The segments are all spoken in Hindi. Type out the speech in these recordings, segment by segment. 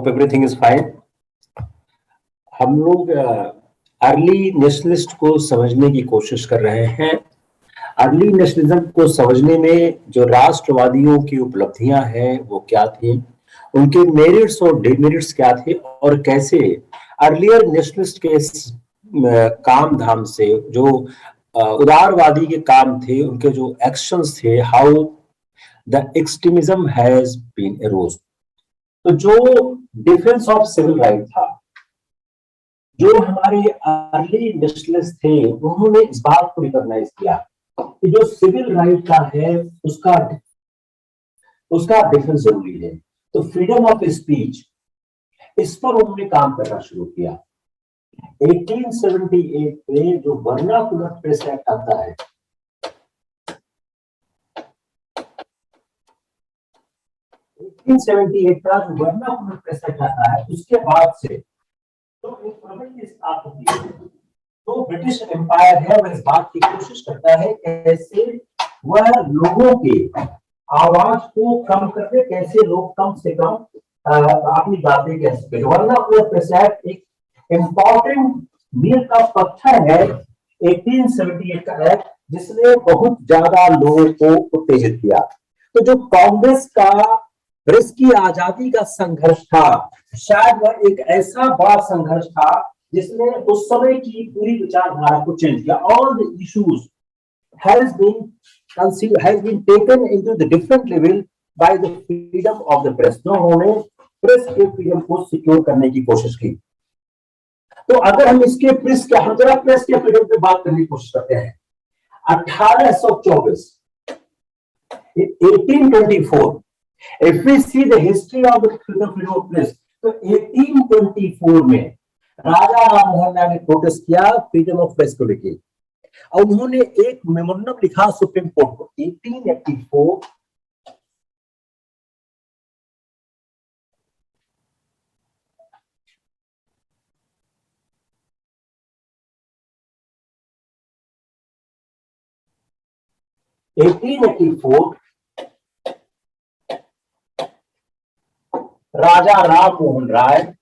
Hope everything is fine. हम लोग अर्ली नेशनलिस्ट को समझने की कोशिश कर रहे हैं। अर्ली नेशनलिज्म को समझने में जो राष्ट्रवादियों की उपलब्धियां हैं वो क्या थी, उनके मेरिट्स और डिमेरिट्स क्या थे, और कैसे अर्लियर नेशनलिस्ट के काम धाम से जो उदारवादी के काम थे, उनके जो एक्शंस थे, how the extremism has been aroused. तो जो डिफेंस ऑफ सिविल राइट था, जो हमारे अर्ली नेशनलिस्ट थे, उन्होंने इस बात को रिकॉग्नाइज किया कि जो सिविल राइट का है उसका डिफेंस जरूरी है। तो फ्रीडम ऑफ स्पीच, इस पर उन्होंने काम करना शुरू किया। 1878 में जो वर्नाकुलर प्रेस एक्ट आता है, का जो वर्नाकुलर प्रेस एक्ट आता है, उसके बाद से तो एक प्रबल स्थापित होती है। तो ब्रिटिश एम्पायर है वह इस बात की कोशिश करता है कैसे वह लोगों के आवाज को कम करके, कैसे लोग कम से कम अपनी बातें कह सके। वर्नाकुलर प्रेस एक्ट एक इंपॉर्टेंट मील का पत्थर है 1878 का एक्ट, जिसने बहुत ज्यादा लोगों को उत्तेजित किया। तो जो कांग्रेस का प्रेस की आजादी का संघर्ष था, शायद वह एक ऐसा बड़ा संघर्ष था जिसने उस समय की पूरी विचारधारा को चेंज किया। All the issues has been taken into the different level by the freedom of the press। तो उन्होंने प्रेस के फ्रीडम को सिक्योर करने की कोशिश की। तो अगर हम इसके प्रेस के फ्रीडम पे बात करने की कोशिश करते हैं, 1824 1824, if we see the history of the freedom of press, तो 1824 में राजा राममोहन राय ने प्रोटेस्ट किया फ्रीडम ऑफ प्रेस को लेकर, और उन्होंने एक मेमोरेंडम लिखा सुप्रीम कोर्ट को 1884। Raja Rammohan Roy,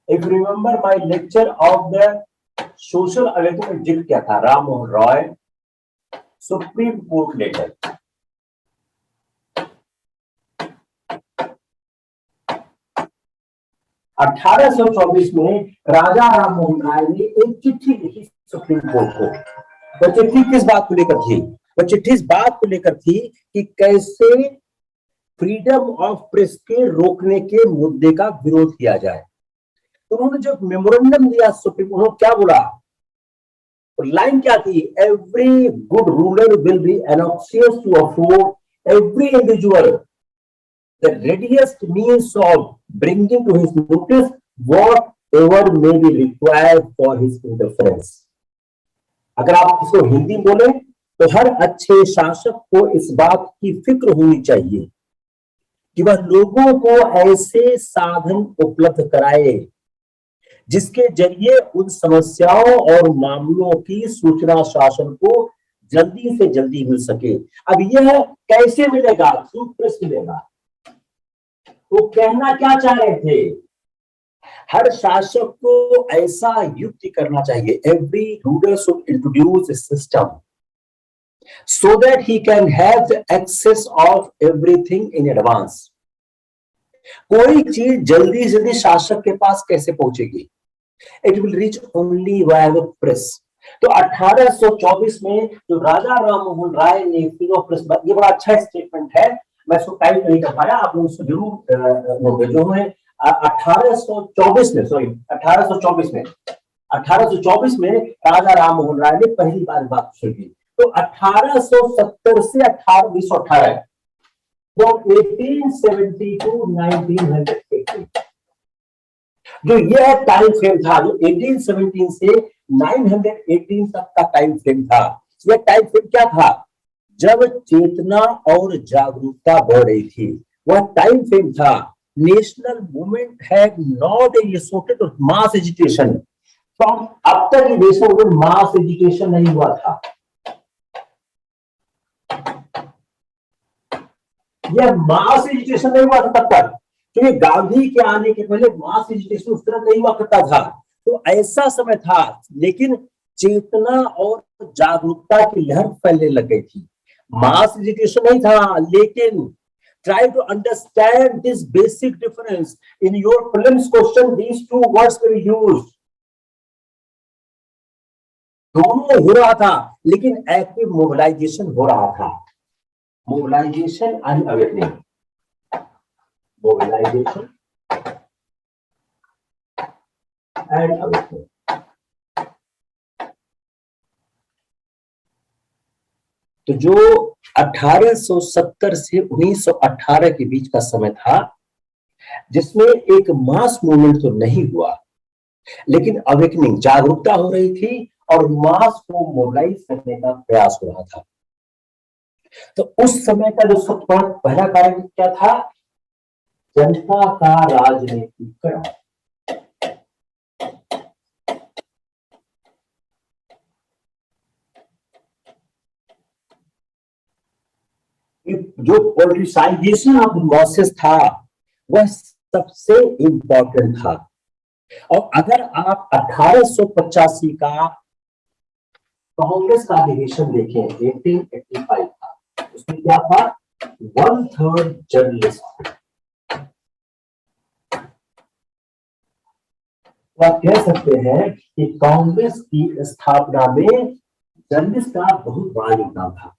if you remember my lecture of the social awakening जिक्र क्या था, Rammohan Roy supreme court letter. अठारह सौ 24 में राजा राममोहन राय ने एक चिट्ठी लिखी सुप्रीम कोर्ट को। वो चिट्ठी किस बात को लेकर थी? वो चिट्ठी इस बात को लेकर थी कि कैसे फ्रीडम ऑफ प्रेस के रोकने के मुद्दे का विरोध किया जाए। तो उन्होंने जो मेमोरेंडम दिया सुप्रीम, उन्होंने क्या बोला, लाइन क्या थी, every good ruler will be anxious to afford every individual the readiest means of bringing to his notice whatever may be required for his interference. अगर आप इसको हिंदी बोले तो हर अच्छे शासक को इस बात की फिक्र होनी चाहिए कि वह लोगों को ऐसे साधन उपलब्ध कराए जिसके जरिए उन समस्याओं और मामलों की सूचना शासन को जल्दी से जल्दी मिल सके। अब यह कैसे मिलेगा? थ्रू प्रेस मिलेगा। वो कहना क्या चाह रहे थे, हर शासक को ऐसा युक्ति करना चाहिए, every ruler should introduce A system so that he can have the access of everything in advance। कोई चीज जल्दी जल्दी शासक के पास कैसे पहुंचेगी? It will reach only via the press। तो 1824 में जो राजा राममोहन राय ने फ्रीडम ऑफ प्रेस, ये बड़ा अच्छा स्टेटमेंट है, मैं इसको टाइप नहीं कर पाया, आप लोग इसको जरूर नोट जो है 1824 में राजा राममोहन राय ने पहली बार बात शुरू की। तो 1870 से 1918, तो 1870 to 1980 जो यह टाइम फ्रेम था, जो 1817 से 918 तक का टाइम फ्रेम था, यह टाइम फ्रेम क्या था? जब चेतना और जागरूकता बढ़ रही थी, वह टाइम फ्रेम था। National movement had not initiated mass agitation from, अब तक देशों में मास एजिटेशन नहीं हुआ था। यह मास एजिटेशन नहीं हुआ था तब तक, क्योंकि गांधी के आने के पहले मास एजुकेशन उस तरह नहीं हुआ करता था, तो ऐसा समय था, लेकिन चेतना और जागरूकता की लहर फैलने लग गई थी। मास एजुकेशन नहीं था, लेकिन try to understand this basic difference. In your prelims question, these two words were used. दोनों हो रहा था, लेकिन एक्टिव मोबिलाइजेशन हो रहा था। Mobilisation and awakening, mobilisation and awakening. तो जो 1870 से 1918 के बीच का समय था, जिसमें एक मास मूवमेंट तो नहीं हुआ, लेकिन अवेकनिंग, जागरूकता हो रही थी और मास को मोबिलाइज करने का प्रयास हो रहा था। तो उस समय का जो सबसे पहला कार्य क्या था? जनता का राजनीतिकरण। जो पॉलिटिसाइजेशन ऑफ मॉसेस था, वह सबसे इंपॉर्टेंट था। और अगर आप 1885 का कांग्रेस का अधिवेशन देखें, 1885 का, उसमें क्या था? 1/3 जर्नलिस्ट। तो आप कह सकते हैं कि कांग्रेस की स्थापना में जर्नलिस्ट का बहुत बड़ा योगदान था।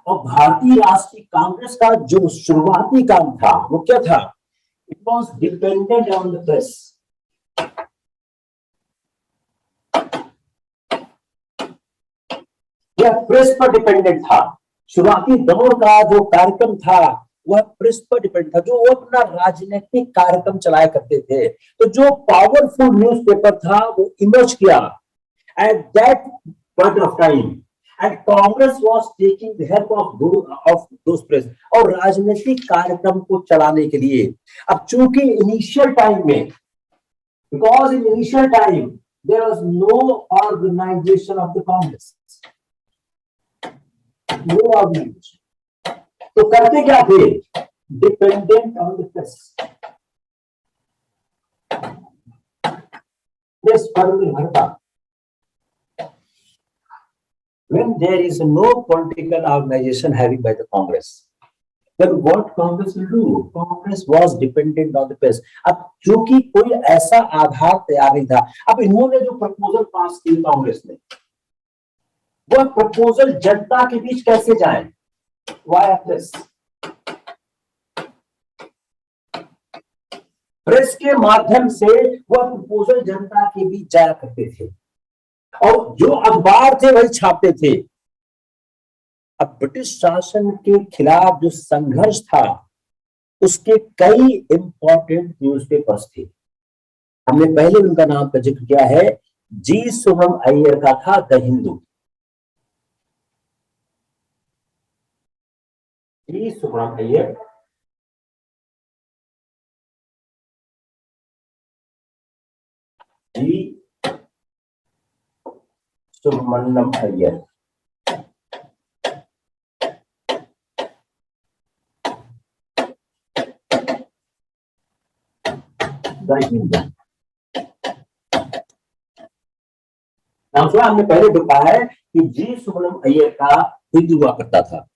और भारतीय राष्ट्रीय कांग्रेस का जो शुरुआती काम था, वो क्या था? It was dependent on the press. यह प्रेस पर डिपेंडेंट था। शुरुआती दौर का जो कार्यक्रम था, वह प्रेस पर डिपेंड था, जो वो अपना राजनीतिक कार्यक्रम चलाया करते थे। तो जो पावरफुल न्यूज़पेपर था, वो इमर्ज किया at that point of time, and Congress was taking the help of those press, और राजनीतिक कार्यक्रम को चलाने के लिए। अब चूंकि इनिशियल टाइम में, because in initial time there was no organisation of the Congress, no organisation, तो करते क्या थे? Dependent on the press, press पर निर्भरता। When there is no political organization having by the Congress, then what Congress will do? Congress was dependent on the press. अब चूंकि कोई ऐसा आधार तैयार नहीं था, अब इन्होंने जो प्रपोजल पास की कांग्रेस ने, वह प्रपोजल जनता के बीच कैसे जाए? Via press. प्रेस के माध्यम से वह प्रपोजल जनता के बीच जाया करते थे, और जो अखबार थे वही छापते थे। अब ब्रिटिश शासन के खिलाफ जो संघर्ष था, उसके कई इंपॉर्टेंट न्यूज़पेपर्स थे। हमने पहले उनका नाम का जिक्र किया है। जी सुब्रम अय्यर का था the Hindu. G Subram Iyer, G Subramaniam Iyer, the Hindu. हमने पहले देखा है कि जी सुब्रम अय्यर का हिंदू हुआ करता था।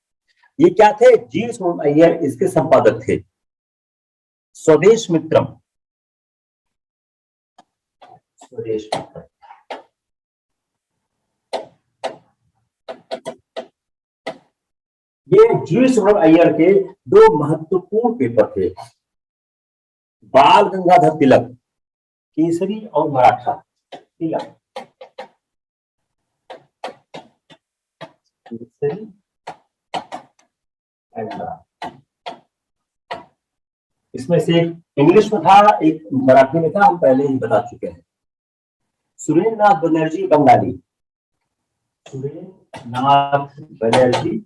ये क्या थे? जी सुब्रम अय्यर इसके संपादक थे। स्वदेश मित्रम, स्वदेश मित्रम। ये जी सुब्रम अय्यर के दो महत्वपूर्ण पेपर थे, बाल गंगाधर तिलक, केसरी और मराठा। तिलक, केसरी एंड मराठा। इसमें से एक इंग्लिश में था, एक मराठी में था, हम पहले ही बता चुके हैं। सुरेंद्र नाथ बनर्जी बंगाली, सुरेंद्र नाथ बनर्जी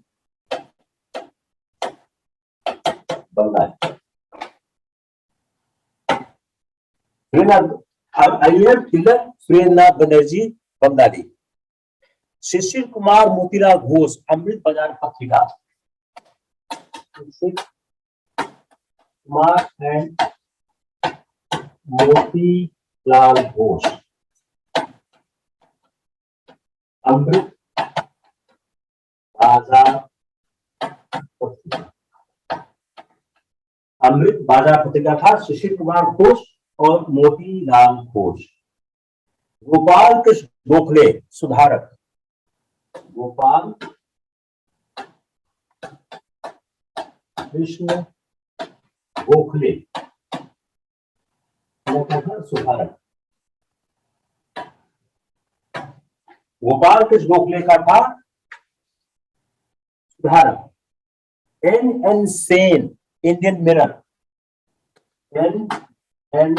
बंगाली, अय्यर तिलक, सुरेंद्रनाथ बनर्जी बंगाली। शिशिर कुमार मोतीलाल घोष, अमृत बाजार पत्रिका। कुमार एंड मोतीलाल घोष, अमृत बाजार पत्रिका। अमृत बाजार पत्रिका था सुशील कुमार घोष और मोतीलाल घोष। गोपाल कृष्ण गोखले सुधारक, गोपाल कृष्ण गोखले सुधारक। गोपाल कृष्ण गोखले का था सुधारक। N Sen Indian Mirror, N Sen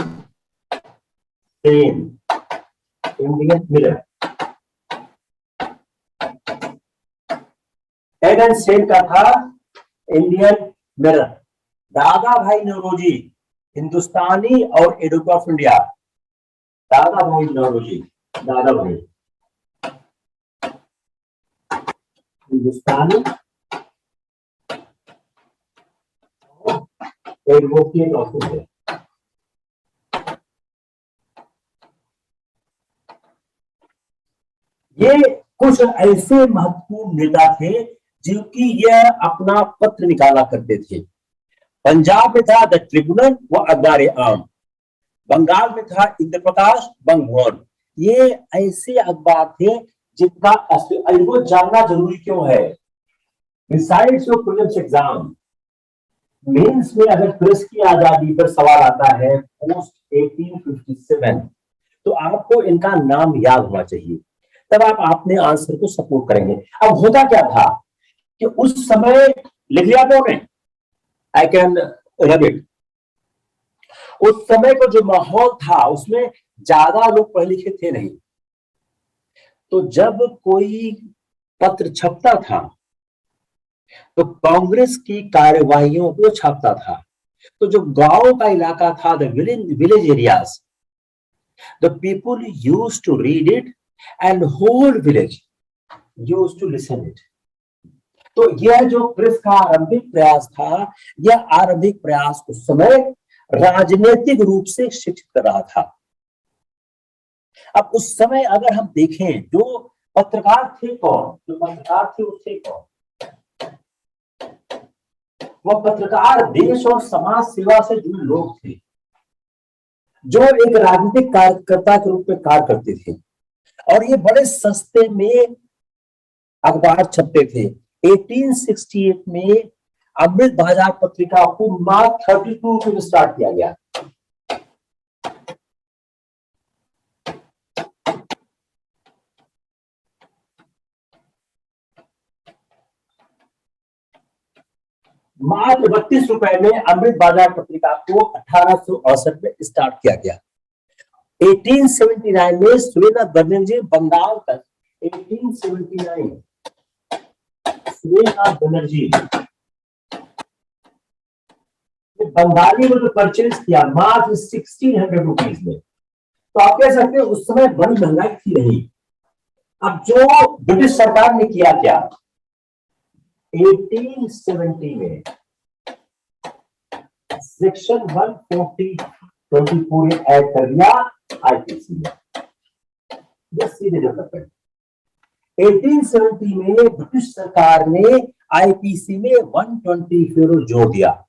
Indian Mirror. N Sen का था इंडियन मिरर। दादा भाई नौरोजी हिंदुस्तानी और एडिटर ऑफ इंडिया, दादा भाई नौरोजी, दादा भाई हिंदुस्तानी एडवोकेट ऑफ इंडिया। ये कुछ ऐसे महत्वपूर्ण नेता थे जिनकी यह अपना पत्र निकाला करते थे। पंजाब में था द ट्रिब्यूनल व अखबार आम, बंगाल में था इंद्र प्रकाश बंगभवन। ये ऐसे अखबार थे जिनका वो जानना जरूरी क्यों है। Besides your prelims exam, mains में अगर प्रेस की आजादी पर सवाल आता है पोस्ट 1857, तो आपको इनका नाम याद होना चाहिए, तब आप अपने आंसर को सपोर्ट करेंगे। अब होता क्या था कि उस समय, लिख लिया आपने, आई कैन रब इट, उस समय को जो माहौल था उसमें ज्यादा लोग पढ़े लिखे थे नहीं। तो जब कोई पत्र छपता था तो कांग्रेस की कार्यवाहियों को छापता था। तो जो गांव का इलाका था, the village areas, the people used to read it and whole village used to listen it. तो यह जो प्रेस का आरंभिक प्रयास था, यह आरंभिक प्रयास उस समय राजनीतिक रूप से शिक्षित कर रहा था। अब उस समय अगर हम देखें, जो पत्रकार थे कौन, जो पत्रकार थे वो थे कौन? वो पत्रकार देश और समाज सेवा से जुड़े लोग थे जो एक राजनीतिक कार्यकर्ता के रूप में कार्य करते थे, और ये बड़े सस्ते में अखबार छपते थे। 1868 में अमृत बाजार पत्रिका को मात्र 32 में स्टार्ट किया गया। मात्र 32 रुपए में अमृत बाजार पत्रिका को 1868 में स्टार्ट किया गया। 1879 में सुरेंद्र बनर्जी बंगाल तक, 1879 सुरेंद्र बनर्जी बंगाली में जो परचेज किया मात्र 1600 रुपीज में। तो आप कह सकते हैं उस समय बड़ी महंगाई थी नहीं। अब जो ब्रिटिश सरकार ने किया क्या, 1870 में सेक्शन 140-24 ऐड कर दिया आईपीसी में। 1870 में ब्रिटिश सरकार ने आईपीसी में 124 जोड़ दिया,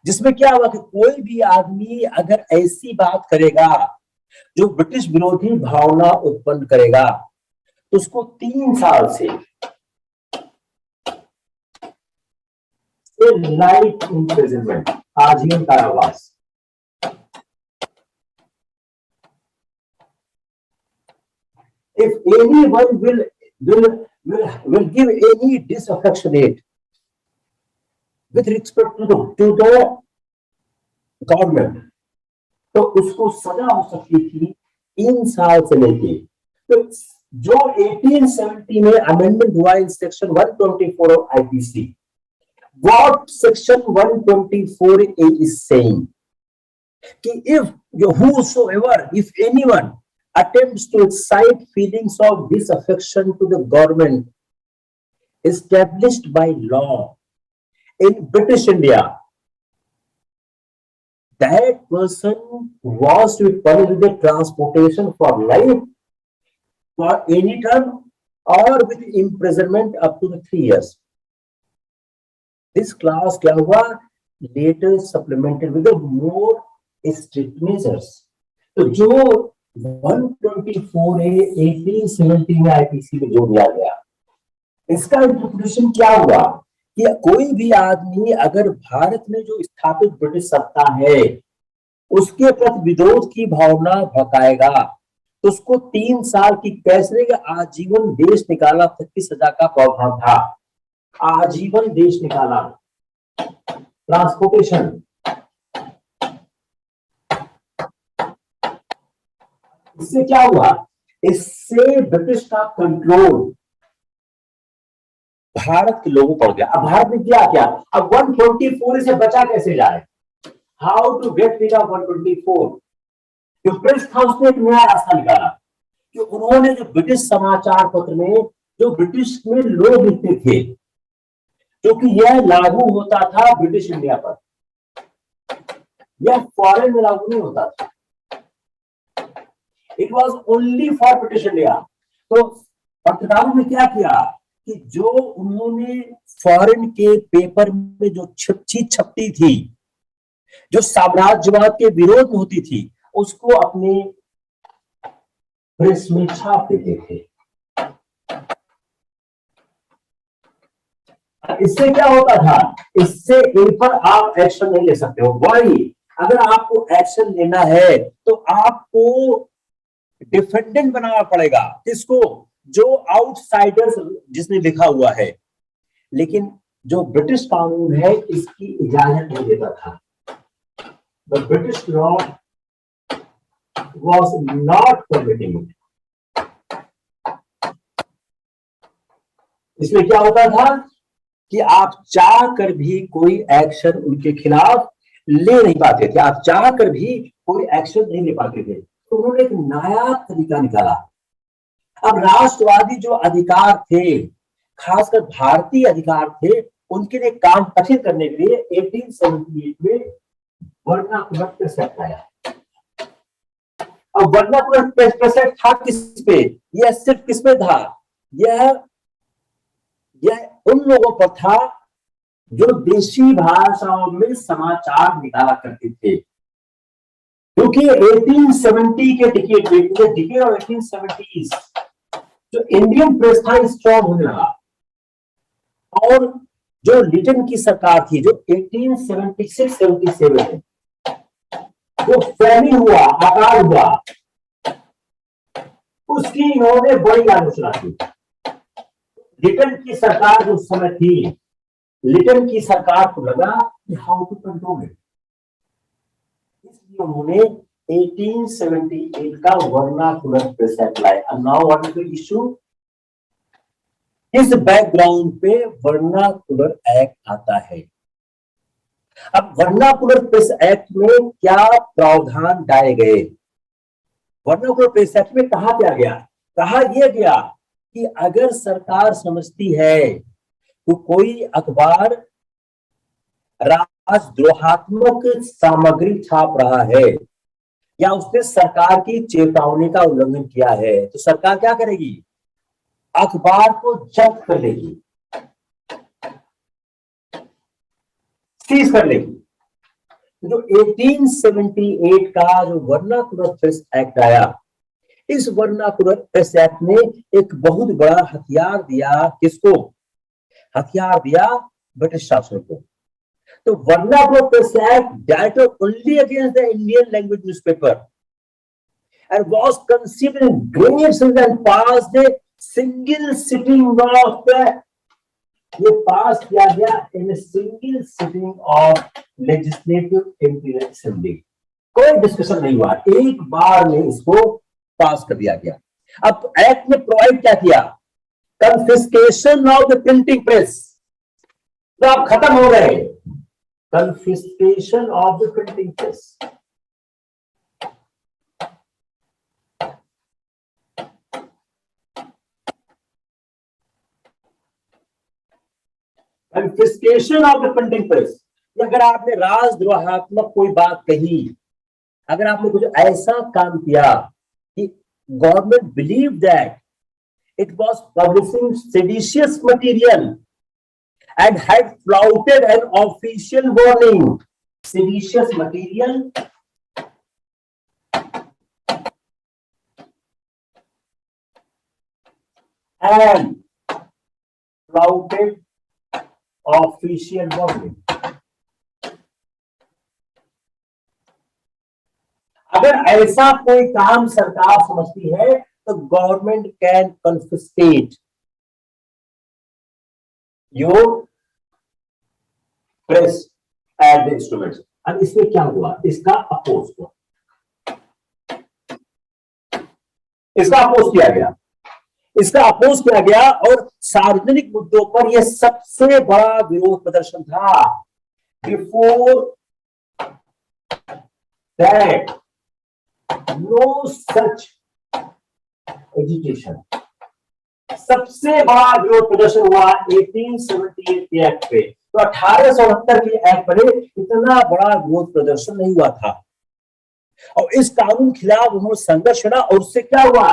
जिसमें क्या हुआ कि कोई भी आदमी अगर ऐसी बात करेगा जो ब्रिटिश विरोधी भावना उत्पन्न करेगा तो उसको 3 साल से लाइफ इम्प्रिजनमेंट, आजीवन कारावास, if anyone will give any disaffectionate with respect to the government, तो उसको सजा हो सकती थी 3 साल से लेके। तो जो 1870 में अमेंडमेंट हुआ in section 124 of IPC, what section 124A is saying कि if anyone attempts to excite feelings of disaffection to the government established by law in British India, that person was to be punished with the transportation for life, for any term, or with imprisonment up to the 3 years. This clause क्या हुआ? Later supplemented with the more strict measures. तो जो 124A 1870 में आईपीसी में जोड़ दिया गया, इसका इंटरप्रिटेशन क्या हुआ कि कोई भी आदमी अगर भारत में जो स्थापित ब्रिटिश सत्ता है उसके प्रति विरोध की भावना भड़काएगा तो उसको 3 साल की कैद से आजीवन देश निकाला तक की सजा का प्रावधान था। आजीवन देश निकाला, ट्रांसपोर्टेशन। इससे क्या हुआ? इससे ब्रिटिश का कंट्रोल भारत के लोगों पर गया। अब भारत ने किया क्या? अब 124 से बचा कैसे जाए? How to get rid of 124? जो प्रेस था उसने एक नया रास्ता निकाला कि उन्होंने जो ब्रिटिश समाचार पत्र में जो ब्रिटिश में लोग लिखते थे, क्योंकि यह लागू होता था ब्रिटिश इंडिया पर, यह फॉरेन में लागू नहीं होता था, it was only for British India. तो पत्रकारों ने क्या किया कि जो उन्होंने फॉरेन के पेपर में जो चीज छपती थी, जो साम्राज्यवाद के विरोध में होती थी, उसको अपने प्रेस में छाप देते थे। इससे क्या होता था? इससे इन पर आप एक्शन नहीं ले सकते हो। वही अगर आपको एक्शन लेना है तो आपको डिफेंडेंट बनाना पड़ेगा। किसको? जो आउटसाइडर्स जिसने लिखा हुआ है। लेकिन जो ब्रिटिश कानून है इसकी इजाजत नहीं देता था। The British law was not permitting it. इसमें क्या होता था कि आप चाह कर भी कोई एक्शन उनके खिलाफ ले नहीं पाते थे, आप चाह कर भी कोई एक्शन नहीं ले पाते थे। तो उन्होंने एक नया तरीका निकाला। अब राष्ट्रवादी जो अधिकार थे, खासकर भारतीय अधिकार थे, उनके लिए काम कठिन करने के लिए 1878 में वर्नाकुलर प्रेस एक्ट आया। अब वर्नाकुलर प्रेस एक्ट था किस पे? यह सिर्फ किस पे था? यह उन लोगों पर था जो देशी भाषाओं में समाचार निकाला करते थे। क्योंकि 1870 के डिकेड ऑफ 1870s जो इंडियन प्रेस था स्ट्रॉन्ग होने लगा, और जो लिटन की सरकार थी जो 1876-77 में जो फैली हुआ, आकार हुआ, उसकी इन्होंने बड़ी आलोचना की। लिटन की सरकार जो उस समय थी, लिटन की सरकार को लगा कि हाउ टू कंट्रोल इट, इसलिए उन्होंने 1878 का वर्नाकुलर प्रेस एक्ट लाया। Now what is the issue? इस बैकग्राउंड पे वर्नाकुलर एक्ट आता है। अब वर्नाकुलर प्रेस एक्ट में क्या प्रावधान डाले गए? वर्नाकुलर प्रेस एक्ट में कहा क्या गया? कहा यह गया कि अगर सरकार समझती है तो कोई अखबार राजद्रोहात्मक सामग्री छाप रहा है या उसने सरकार की चेतावनी का उल्लंघन किया है, तो सरकार क्या करेगी? अखबार को जब्त कर लेगी, सीज कर लेगी। जो 1878 का जो वर्नाकुलर प्रेस एक्ट आया, इस वर्नाकुलर प्रेस एक्ट ने एक बहुत बड़ा हथियार दिया। किसको? हथियार दिया ब्रिटिश शासन को। तो vernacular press act directed only against the Indian language newspaper and was conceived in grave sins and passed a single sitting of the, ये पास किया गया in single sitting of legislative imperial assembly. कोई डिस्कशन नहीं हुआ, एक बार में इसको पास कर दिया गया। अब एक्ट में प्रोवाइड क्या किया? Confiscation of the printing press. तो आप खत्म हो गए, confiscation of the printing press. Confiscation of the printing press. कि अगर आपने राजद्रोहात्मक कोई बात कही, अगर आपने कुछ ऐसा काम किया कि government believe that it was publishing seditious material and had flouted an official warning, seditious material and flouted official warning। अगर ऐसा कोई काम सरकार समझती है तो government can confiscate your press at the instruments. अब इसमें क्या हुआ, इसका अपोज हुआ, इसका अपोज किया गया, इसका अपोज किया गया और सार्वजनिक मुद्दों पर यह सबसे बड़ा विरोध प्रदर्शन था। Before that no such education, सबसे बड़ा विरोध प्रदर्शन हुआ 1878 के एक्ट पे। तो 1869 के एक्ट पर इतना बड़ा विरोध प्रदर्शन नहीं हुआ था और इस कानून के खिलाफ उन्होंने संघर्ष किया और उससे क्या हुआ,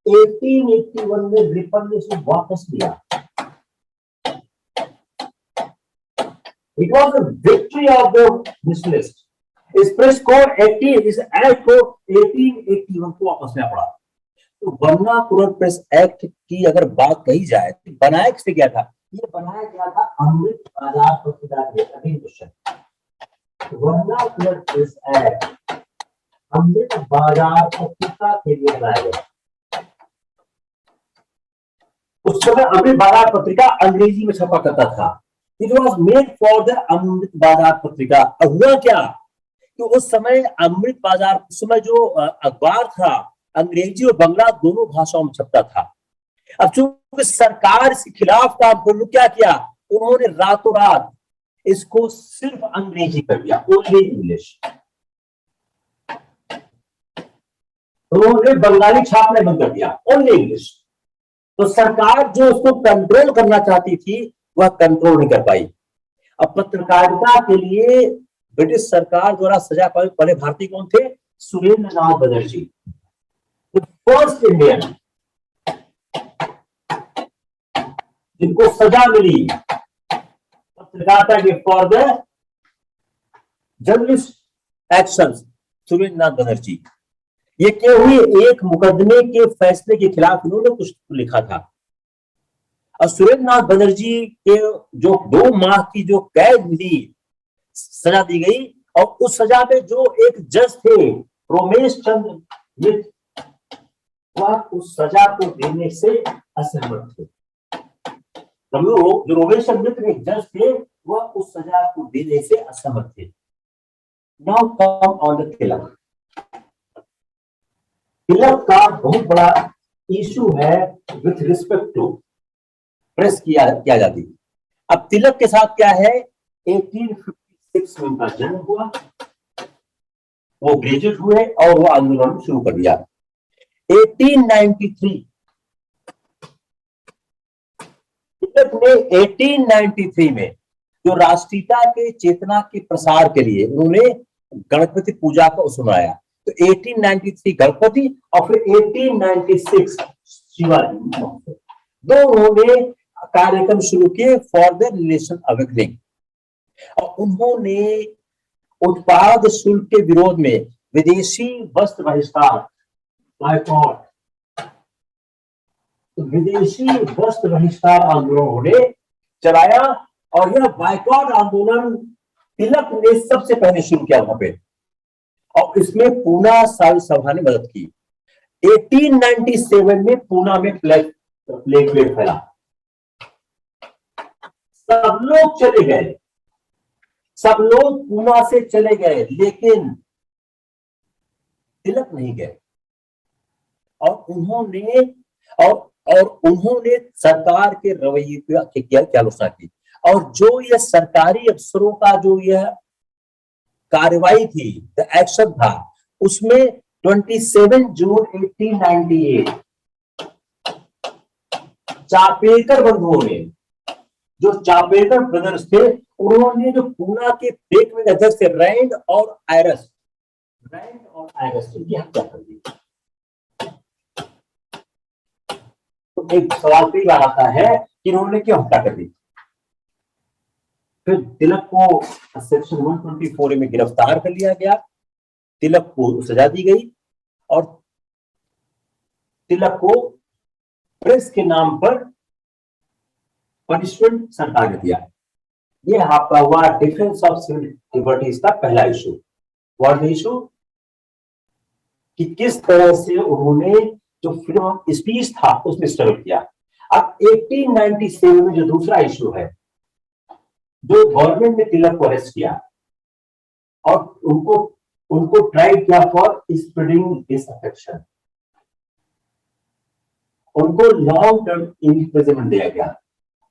1881 में रिपन ने इसे वापस लिया। It was the victory of the nationalist. इस प्रेस को इस एक्ट को 1881 को वापस लेना पड़ा। तो बन्नापुरम प्रेस एक्ट की अगर बात कही जाए तो बनाया किसने गया था, ये बनाया गया था अमृत बाजार पत्रिका के अधीन क्वेश्चन। बन्नापुरम प्रेस एक्ट अमृत बाजार पत्रिका के लिए बनाया गया। उस समय अमृत बाजार पत्रिका अंग्रेजी में छपा करता था। It was made for the Amrita Bazar Patrika. हुआ क्या कि उस समय अमृत बाजार, उस समय जो अखबार था अंग्रेजी और बंगला दोनों भाषाओं में छपता था। अब चूंकि सरकार इसके खिलाफ था, उन्होंने क्या किया, उन्होंने रातों रात इसको सिर्फ अंग्रेजी कर दिया, ओनली इंग्लिश। उन्होंने बंगाली छापना बंद कर दिया, ओनली इंग्लिश। तो सरकार जो उसको कंट्रोल करना चाहती थी वह कंट्रोल नहीं कर पाई। अब पत्रकारिता के लिए ब्रिटिश सरकार द्वारा सजा पाए पहले भारतीय कौन थे, सुरेंद्र नाथ बनर्जी, फर्स्ट इंडियन जिनको सजा मिली पत्रकारिता के for the journalist action, Surendra Nath Banerjee. ये क्यों हुई, एक मुकदमे के फैसले के खिलाफ उन्होंने कुछ लिखा था। और सुरेंद्र नाथ बनर्जी के जो 2 माह की जो कैद मिली, सजा दी गई, और उस सजा में जो एक जज थे रोमेश चंद्र मित्र, वह उस सजा को देने से असहमत थे। जो रोमेश चंद्र मित्र एक जज थे वह उस सजा को देने से असहमत थे। नाउ कम ऑन द तिलक। तिलक का बहुत बड़ा इशू है विथ रिस्पेक्ट टू प्रेस किया जाती। अब तिलक के साथ क्या है, 1856 में उनका जन्म हुआ, वो ग्रेजुएट हुए और वो आंदोलन शुरू कर दिया। 1893 तिलक ने 1893 में जो राष्ट्रीयता के चेतना के प्रसार के लिए उन्होंने गणपति पूजा को सुनाया। तो 1893 गणपति और फिर 1896 शिवाजी, दोनों ने कार्यक्रम शुरू किए फॉर द रिलेशन अवेकनिंग। और उन्होंने उत्पाद शुल्क के विरोध में विदेशी वस्त्र बहिष्कार, बायकॉट, विदेशी वस्त्र बहिष्कार आंदोलन उन्होंने चलाया। और यह बायकॉट आंदोलन तिलक ने सबसे पहले शुरू किया वहां पे, और इसमें पूना साहित्य सभा ने मदद की। 1897 में पूना में प्लेग फैला, सब लोग चले गए, सब लोग पूना से चले गए, लेकिन तिलक नहीं गए। और उन्होंने सरकार के रवैये की आलोचना की। और जो यह सरकारी अफसरों का जो यह कार्रवाई थी, द एक्शन था, उसमें 27 जून 1898 चापेकर बंधुओं ने, जो चापेकर ब्रदर्स थे, उन्होंने जो पूना के पेक में नजर से रैंड और आयरस इनकी हत्या कर दी। तो एक सवाल कई बार आता है कि इन्होंने क्यों हत्या कर दी। फिर तिलक को सेक्शन 124 में गिरफ्तार कर लिया गया, तिलक को सजा दी गई और तिलक को प्रेस के नाम पर पनिशमेंट सरकार ने दिया। ये आपका हुआ डिफेंस ऑफ सिविल लिबर्टीज का पहला इशू। व्हाट द इशू, कि किस तरह से उन्होंने जो फ्रीडम ऑफ स्पीच था उसमें स्ट्रगल किया। अब 1897 में जो दूसरा इशू है, जो गवर्नमेंट ने तिलक को अरेस्ट किया और उनको ट्राई किया फॉर स्प्रेडिंग डिसअफेक्शन, उनको लॉन्ग टर्म इम्प्रिजनमेंट दिया गया।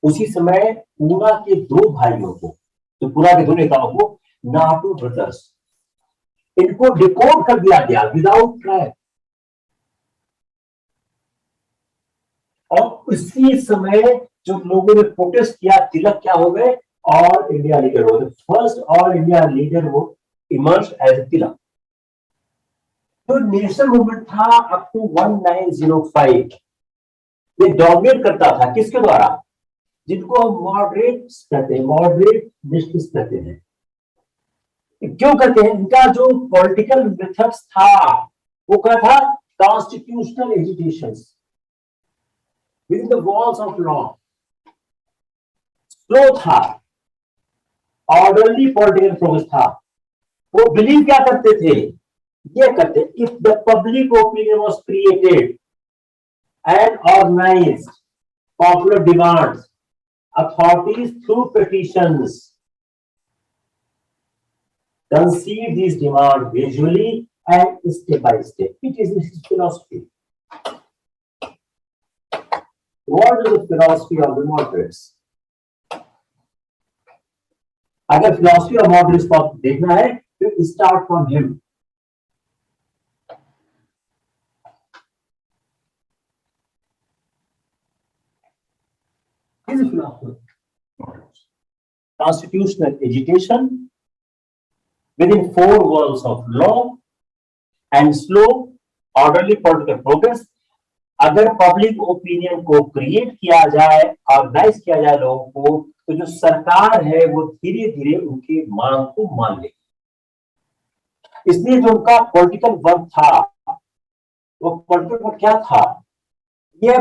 उसी समय पूना के दो भाइयों को, तो पूना के दो नेताओं को, नाटू ब्रदर्स, इनको डिपोर्ट कर दिया गया विदाउट ट्रायल। और उसी समय जो लोगों ने प्रोटेस्ट किया, तिलक क्या हो गए, ऑल इंडिया लीडर हो गए। फर्स्ट ऑल इंडिया लीडर वो इमर्ज एज तिलक। तो नेशनल मूवमेंट था अप टू 1905, ये डोमिनेट करता था किसके द्वारा, जिनको हम मॉडरेट कहते हैं, मॉडरेट नेशनलिस्ट कहते हैं। क्यों कहते हैं, इनका जो पॉलिटिकल मेथड्स था वो क्या था, constitutional agitation within the walls of law, slow था, ऑर्डरली पॉलिटिकल प्रोसेस था। वो बिलीव क्या करते थे, ये करते, if the public opinion was created and organised popular demands, authorities through petitions concede these demands gradually and step by step. It is his philosophy. What is the philosophy of the moderates? अगर philosophy of moderates को आपको देखना है तो start from him. His philosophy: constitutional agitation within four walls of law and slow orderly political progress. अगर पब्लिक ओपिनियन को क्रिएट किया जाए, ऑर्गेनाइज किया जाए लोगों को, तो जो सरकार है वो धीरे धीरे उनकी मांग को मान लेगी। इसलिए जो उनका पॉलिटिकल वर्क था, वो पॉलिटिकल वर्क क्या था, ये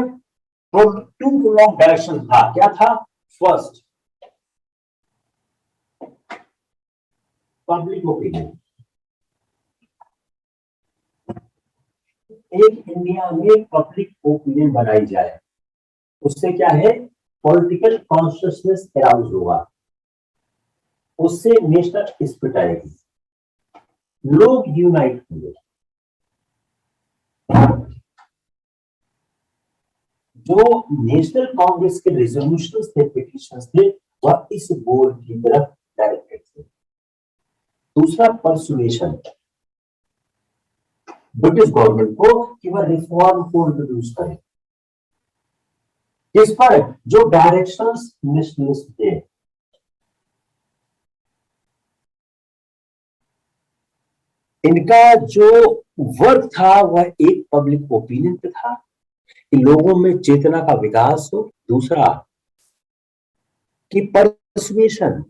टू लॉन्ग डायरेक्शन था। क्या था, फर्स्ट पब्लिक ओपिनियन, एक इंडिया में पब्लिक ओपिनियन बनाई जाए, उससे क्या है, पॉलिटिकल कॉन्शियसनेस अराउज होगा, उससे नेशनल स्पिरिट आएगी, लोग यूनाइट होंगे। जो नेशनल कांग्रेस के रेजोल्यूशंस थे, पिटिशंस थे, वह इस गोल की तरफ डायरेक्टेड थे। दूसरा परसुएशन, ब्रिटिश गवर्नमेंट को कि वह रिफॉर्म को इंट्रोड्यूस करे, इस पर जो डायरेक्शंस नेशनलिस्ट थे। इनका जो वर्क था वह एक पब्लिक ओपिनियन पे था कि लोगों में चेतना का विकास हो। दूसरा कि परसुएशन,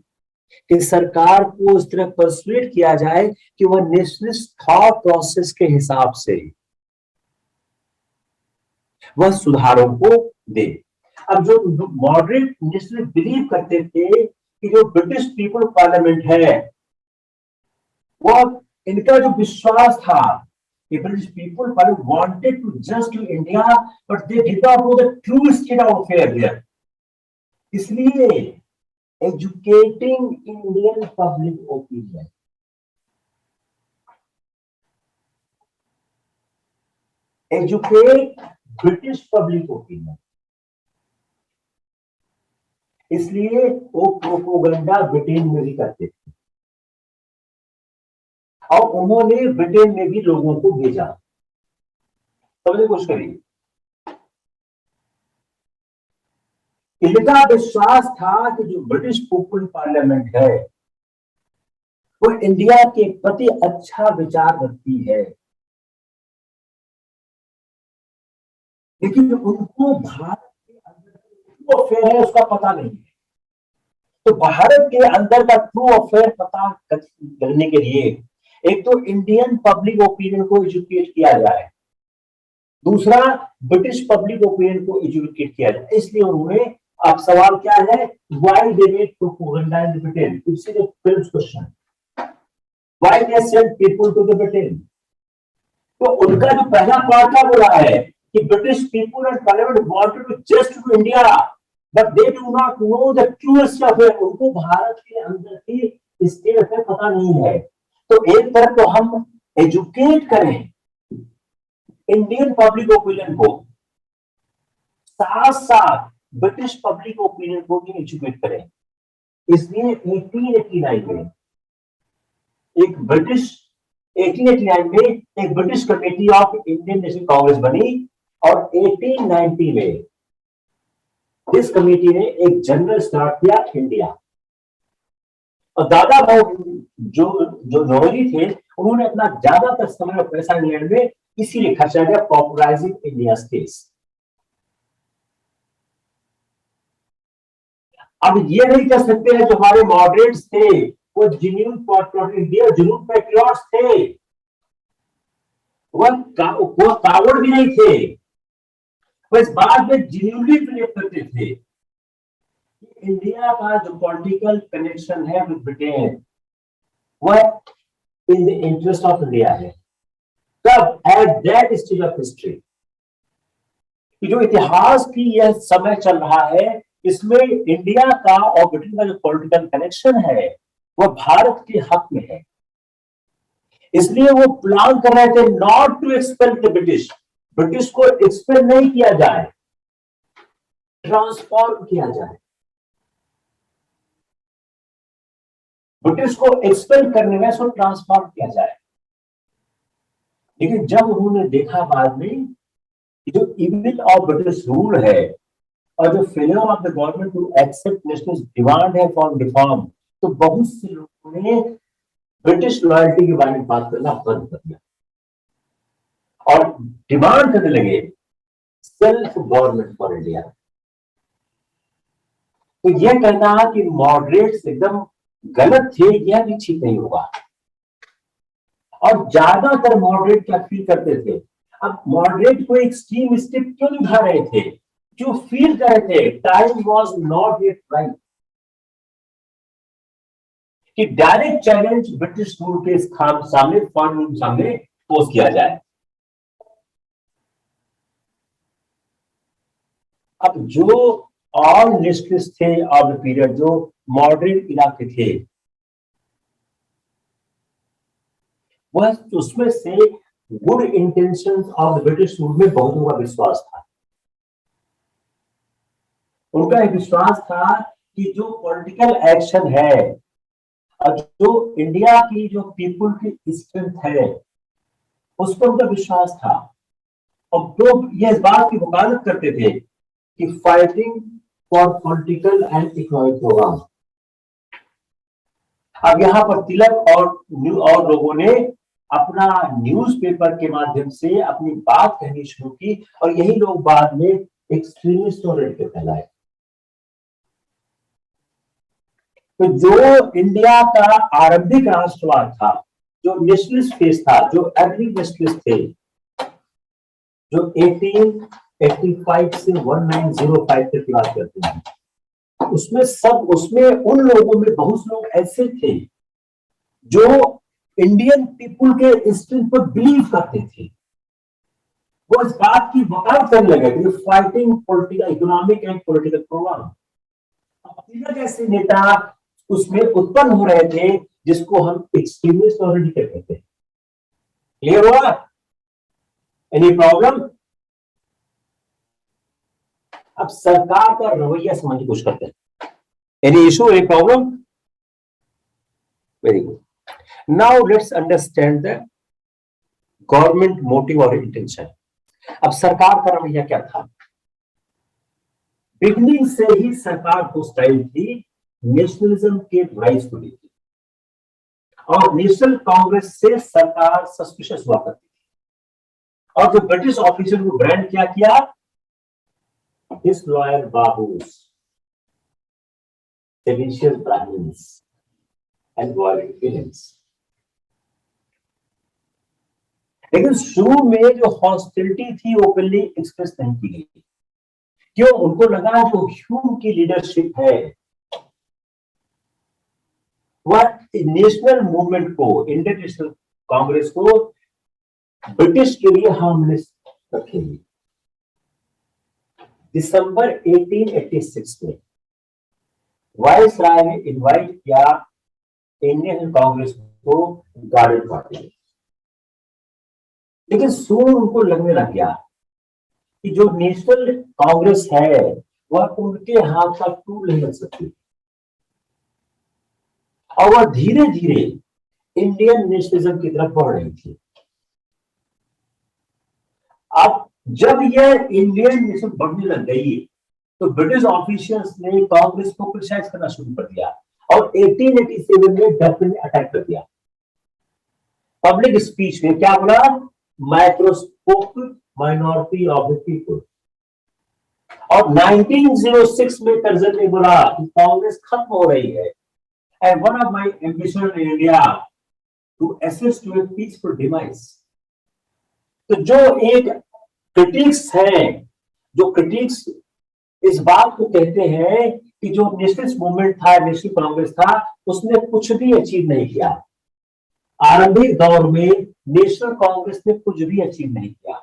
कि सरकार को इस तरह परसुएट किया जाए कि वह नेशनलिस्ट थॉट प्रोसेस के हिसाब से वह सुधारों को दे। अब जो मॉडरेट नेशनलिस्ट बिलीव करते थे कि जो ब्रिटिश पीपल पार्लियामेंट है, वह, इनका जो विश्वास था कि British people parliament wanted to just to India, but they did not know the true state of affair there. इसलिए educating Indian public opinion, educate British public opinion, इसलिए वो प्रोपोगंडा ब्रिटेन में भी करते थे और उन्होंने ब्रिटेन में भी लोगों को भेजा। समझने की कोशिश करिए, इनका विश्वास था कि जो ब्रिटिश पीपुल पार्लियामेंट है वो इंडिया के प्रति अच्छा विचार रखती है, लेकिन उनको भारत के अंदर ट्रू अफेयर है उसका पता नहीं है। तो भारत के अंदर का ट्रू अफेयर पता करने के लिए एक तो इंडियन पब्लिक ओपिनियन को एजुकेट किया जाए, दूसरा ब्रिटिश पब्लिक ओपिनियन को एजुकेट किया जाए। इसलिए उन्होंने, अब सवाल क्या है, why they need propaganda in Britain? It's a film question, why they send people to the Britain? तो उनका जो पहला पार्ट क्या बोला है कि British people and parliament wanted to just to India but they do not know the truest affair. उनको भारत के अंदर की स्टेट अफेयर पता नहीं है। तो एक तरफ तो हम एजुकेट करें इंडियन पब्लिक ओपिनियन को, साथ साथ ब्रिटिश पब्लिक ओपिनियन को भी एजुकेट करें। इसलिए 1889 में एक ब्रिटिश 1889 में एक British committee of Indian national Congress बनी और 1890 में इस कमेटी ने एक जनरल स्टार्ट किया इंडिया। और दादा भाऊ जो जौहरी थे उन्होंने अपना ज्यादातर समय और पैसा इंग्लैंड में इसीलिए खर्चा किया पॉपुलराइजिंग इंडिया केस। अब ये नहीं कह सकते हैं जो हमारे मॉडरेट्स थे वो जेन्युइन पैट्रियट्स थे, वह कावड़ भी नहीं थे, वो इस बात में जेन्युइनली बिलीव करते थे कि इंडिया का जो पॉलिटिकल कनेक्शन है विद ब्रिटेन वह in the interest of India है। तब at that stage of history कि जो इतिहास की यह समय चल रहा है इसमें इंडिया का और ब्रिटेन का जो पॉलिटिकल कनेक्शन है वह भारत के हक में है। इसलिए वो प्लान कर रहे थे not to expel the British, British को एक्सपेल नहीं किया जाए, ट्रांसफॉर्म किया जाए। ब्रिटिश को एक्सपेल करने में उसको ट्रांसफॉर्म किया जाए। लेकिन जब उन्होंने देखा बाद में जो इविल ऑफ ब्रिटिश रूल है और जो failure of the government to accept national demand है फॉर रिफॉर्म, तो बहुत से लोगों ने ब्रिटिश लॉयल्टी के बारे में बात करना बंद कर दिया और डिमांड करने लगे सेल्फ गवर्नमेंट फॉर इंडिया। तो यह कहना कि मॉडरेट्स एकदम गलत थे यह भी ठीक नहीं होगा। और ज्यादातर मॉडरेट क्या फील करते थे, अब मॉडरेट को एक्सट्रीम स्टेप क्यों उठा रहे थे, जो फील कर रहे थे time was not yet right कि डायरेक्ट चैलेंज ब्रिटिश रूल के सामने फॉरेन रूल सामने पोस्ट किया जाए। अब जो ऑल नेशनलिस्ट थे ऑफ द पीरियड, जो मॉडरेट इलाके थे, वह उसमें से good intentions of the British rule में बहुतों का विश्वास था। उनका एक विश्वास था कि जो पॉलिटिकल एक्शन है और जो इंडिया की जो पीपुल की स्ट्रेंथ है उस पर उनका विश्वास था। और तो ये इस बात की वकालत करते थे कि fighting for political and economic programme. अब यहाँ पर तिलक और लोगों ने अपना न्यूज़पेपर के माध्यम से अपनी बात कहनी शुरू की और यही लोग बाद में एक्सट्रीमिस्ट और रेडिकल कहलाए। तो जो इंडिया का आरंभिक राष्ट्रवाद था, जो नेशनलिस्ट फेज था, जो अर्ली नेशनलिस्ट थे, जो 1885 से 1905 तक की बात करते हैं, उसमें उन लोगों में बहुत से लोग ऐसे थे जो इंडियन पीपुल के इंस्टिंक्ट पर बिलीव करते थे। वो इस बात की वकालत करने लगे कि fighting political economic and political programme. Tilak ऐसे नेता उसमें उत्पन्न हो रहे थे जिसको हम एक्सट्रीमिस्ट और रेडिकल कहते हैं। क्लियर हुआ? Any problem? अब सरकार का रवैया समझने की कोशिश करते हैं। Any issue, any problem? Very good. Now let's understand the government motive और इंटेंशन। अब सरकार का रवैया क्या था? बिगनिंग से ही सरकार हॉस्टाइल थी नेशनलिज्म के राइज को लेकर, और नेशनल कांग्रेस से सरकार सस्पिशियस हुआ करती थी। और जो ब्रिटिश ऑफिसर को ब्रांड क्या किया, disloyal babus, seditious Brahmins and violent villains. लेकिन शुरू में जो हॉस्टिलिटी थी ओपनली एक्सप्रेस नहीं की गई। क्यों? उनको लगा जो ह्यूम की लीडरशिप है वह नेशनल मूवमेंट को, इंडियन नेशनल कांग्रेस को ब्रिटिश के लिए हार्मलेस रखेगी। दिसंबर 1886 में वाइस राय ने इनवाइट किया इंडियन कांग्रेस को गार्डन पार्टी में, लेकिन सून उनको लगने लग गया कि जो नेशनल कांग्रेस है वह उनके हाथ का टूल नहीं बन सकती, और वह धीरे धीरे इंडियन नेशनलिज्म की तरफ बढ़ रही थी। अब जब यह इंडियन नेशन बढ़ने लग गई तो ब्रिटिश ऑफिशियल्स ने कांग्रेस को क्रिटिसाइज करना शुरू कर दिया और 1887 में डफरिन ने अटैक कर दिया। पब्लिक स्पीच में क्या बोला, microscopic minority of the people. और 1906 में कर्जन ने बोला कि कांग्रेस खत्म हो रही है, and one of my ambition in India to assist to a peaceful demise. तो जो एक क्रिटिक्स हैं, जो क्रिटिक्स इस बात को कहते हैं कि जो नेशनलिस्ट मूवमेंट था, नेशनल कांग्रेस था, उसने कुछ भी अचीव नहीं किया। आरंभिक दौर में नेशनल कांग्रेस ने कुछ भी अचीव नहीं किया,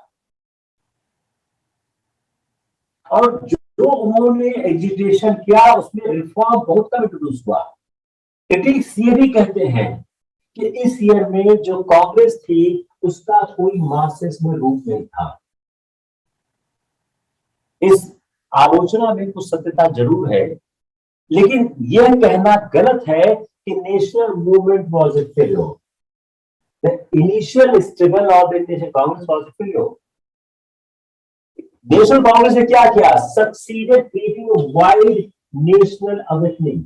और जो उन्होंने एजिटेशन किया उसमें रिफॉर्म बहुत कम इंट्रोड्यूस हुआ। क्रिटिक्स ये भी कहते हैं कि इस ईयर में जो कांग्रेस थी उसका कोई मासेस में रूप नहीं था। इस आलोचना में कुछ सत्यता जरूर है, लेकिन यह कहना गलत है कि national movement was a failure. The initial struggle of the national Congress was a failure. National Congress ने क्या किया, succeeded creating a wide national awakening,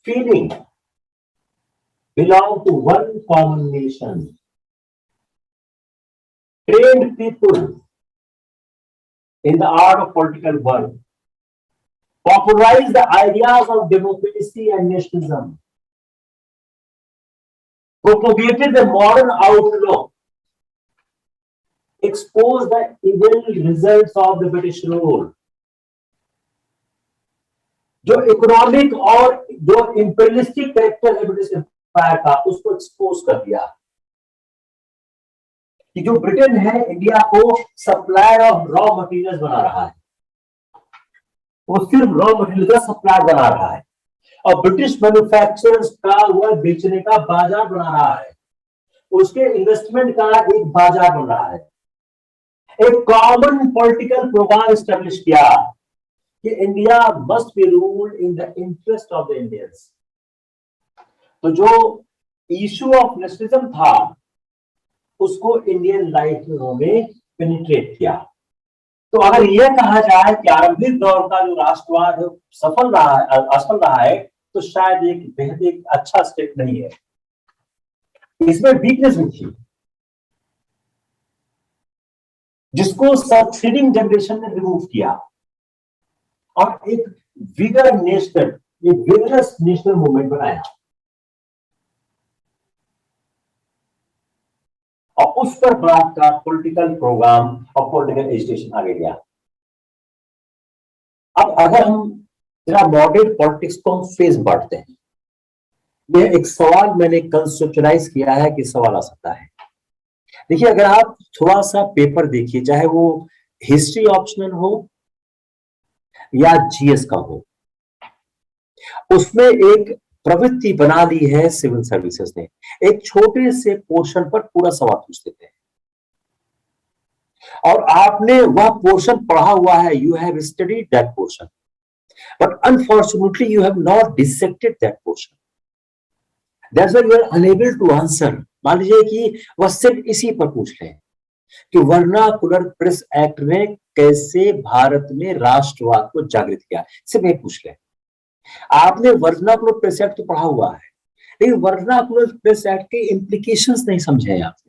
feeling belong to one common nation, trained people in the art of political work, popularized the ideas of democracy and nationalism, propagated the modern outlook, exposed the evil results of the British rule. जो इकोनॉमिक और जो इंपीरियलिस्टिक कैरेक्टर है ब्रिटिश एम्पायर का, उसको एक्सपोज कर दिया कि जो ब्रिटेन है इंडिया को सप्लायर ऑफ रॉ मटेरियल्स बना रहा है, वो सिर्फ रॉ मटेरियल का सप्लायर बना रहा है, और ब्रिटिश मैन्युफैक्चरर्स का वह बेचने का बाजार बना रहा है, उसके इन्वेस्टमेंट का एक बाजार बन रहा है। एक कॉमन पॉलिटिकल प्रोग्राम एस्टेब्लिश किया कि India must be ruled in the interest of the Indians. तो जो इश्यू ऑफ नेशनलिज्म था उसको इंडियन लाइफ में उन्होंने पेनिट्रेट किया। तो अगर यह कहा जाए कि आरंभिक दौर का जो राष्ट्रवाद असफल रहा है, तो शायद एक बेहद एक अच्छा स्टेप नहीं है, इसमें वीकनेस भी थी जिसको सक्सीडिंग जनरेशन ने रिमूव किया, और एक विगरस नेशनल मूवमेंट बनाया, और उस पर बात का पॉलिटिकल प्रोग्राम और पॉलिटिकल एजुकेशन आगे गया। अब अगर हम जरा मॉडर्न पॉलिटिक्स को हम फेज बांटते हैं, यह एक सवाल मैंने कंसेप्चुअलाइज किया है कि सवाल आ सकता है। देखिए, अगर आप थोड़ा सा पेपर देखिए, चाहे वो हिस्ट्री ऑप्शनल हो या जीएस का हो, उसमें एक प्रवृत्ति बना दी है सिविल सर्विसेज ने, एक छोटे से पोर्शन पर पूरा सवाल पूछ देते हैं, और आपने वह पोर्शन पढ़ा हुआ है, you have studied that portion, but unfortunately you have not dissected that portion, that's why you are unable to answer. मान लीजिए कि वह सिर्फ इसी पर पूछ रहे हैं कि वर्नाकुलर प्रेस एक्ट में कैसे भारत में राष्ट्रवाद को जागृत किया, सिर्फ ये पूछ लें। आपने वर्नाकुलर प्रेस एक्ट तो पढ़ा हुआ है, लेकिन वर्नाकुलर प्रेस एक्ट के इम्प्लीकेशंस नहीं समझे हैं आपने।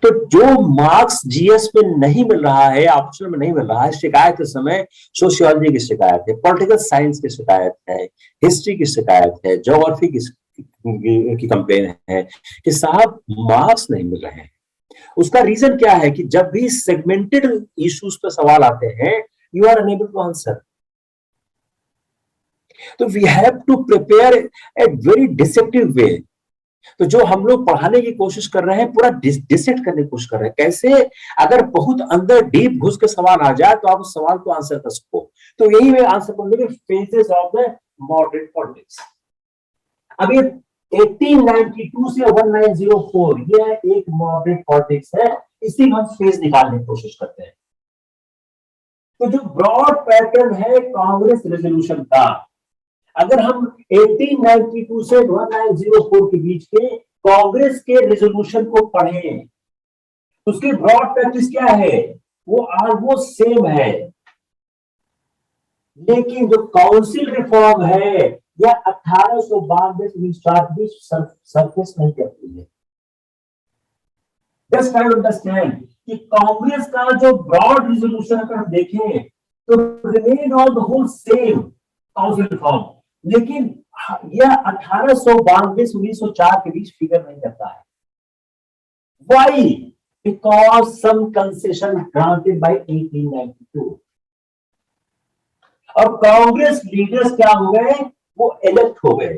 तो जो मार्क्स जीएस में नहीं मिल रहा है, ऑप्शनल में नहीं मिल रहा है, शिकायत इस समय सोशियोलॉजी की शिकायत है, पॉलिटिकल साइंस की शिकायत है, हिस्ट्री की शिकायत है, ज्योग्राफी की कंप्लेन है कि साहब मार्क्स नहीं मिल रहे हैं। उसका रीजन क्या है कि जब भी सेगमेंटेड इश्यूज पर सवाल आते हैं, you are unable to answer. तो we have to prepare a very deceptive way. तो जो हम लोग पढ़ाने की कोशिश कर रहे हैं, पूरा डिसेक्ट करने की कोशिश कर रहे हैं, कैसे अगर बहुत अंदर डीप घुस के सवाल आ जाए तो आप उस सवाल को आंसर कर सको। तो यही मैं आंसर करूंगा, phases of the modern politics. अब ये 1892 से 1904 ये एक मॉडरेट पॉलिटिक्स है, इसी हम फेज निकालने की कोशिश करते हैं। तो जो ब्रॉड पैटर्न है कांग्रेस रेजोल्यूशन का, अगर हम 1892 से 1904 के बीच के कांग्रेस के रेजोल्यूशन को पढ़ें, उसकी ब्रॉड प्रैक्टिस क्या है, वो ऑलमोस्ट सेम है। लेकिन जो काउंसिल रिफॉर्म है यह 1892 के बीच सरफेस नहीं करती है। जस्ट ट्राई टू अंडरस्टैंड कि कांग्रेस का जो ब्रॉड रिजोल्यूशन अगर हम देखें तो remain on the whole same council reform, लेकिन यह 1892 से 1904 के बीच फिगर नहीं करता है। Why? Because some concession granted by 1892। और कांग्रेस लीडर्स क्या हो गए, वो इलेक्ट हो गए।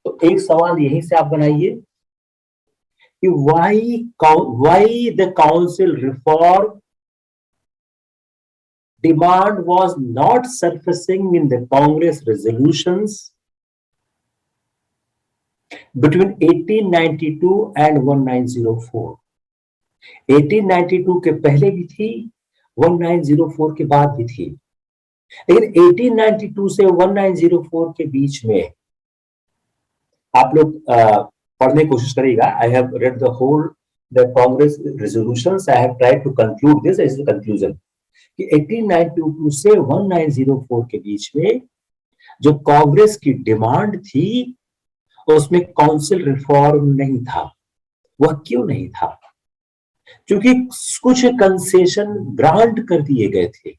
तो एक सवाल यहीं से आप बनाइए कि why the council reform demand was not surfacing in the Congress resolutions between 1892 and 1904। 1892 के पहले भी थी, 1904 के बाद भी थी, लेकिन 1892 से 1904 के बीच में आप लोग पढ़ने की कोशिश करिएगा। I have read the whole the Congress resolutions, I have tried to conclude this as the conclusion कि 1892 से 1904 के बीच में जो कांग्रेस की डिमांड थी उसमें काउंसिल रिफॉर्म नहीं था। वह क्यों नहीं था? क्योंकि कुछ कंसेशन ग्रांट कर दिए गए थे।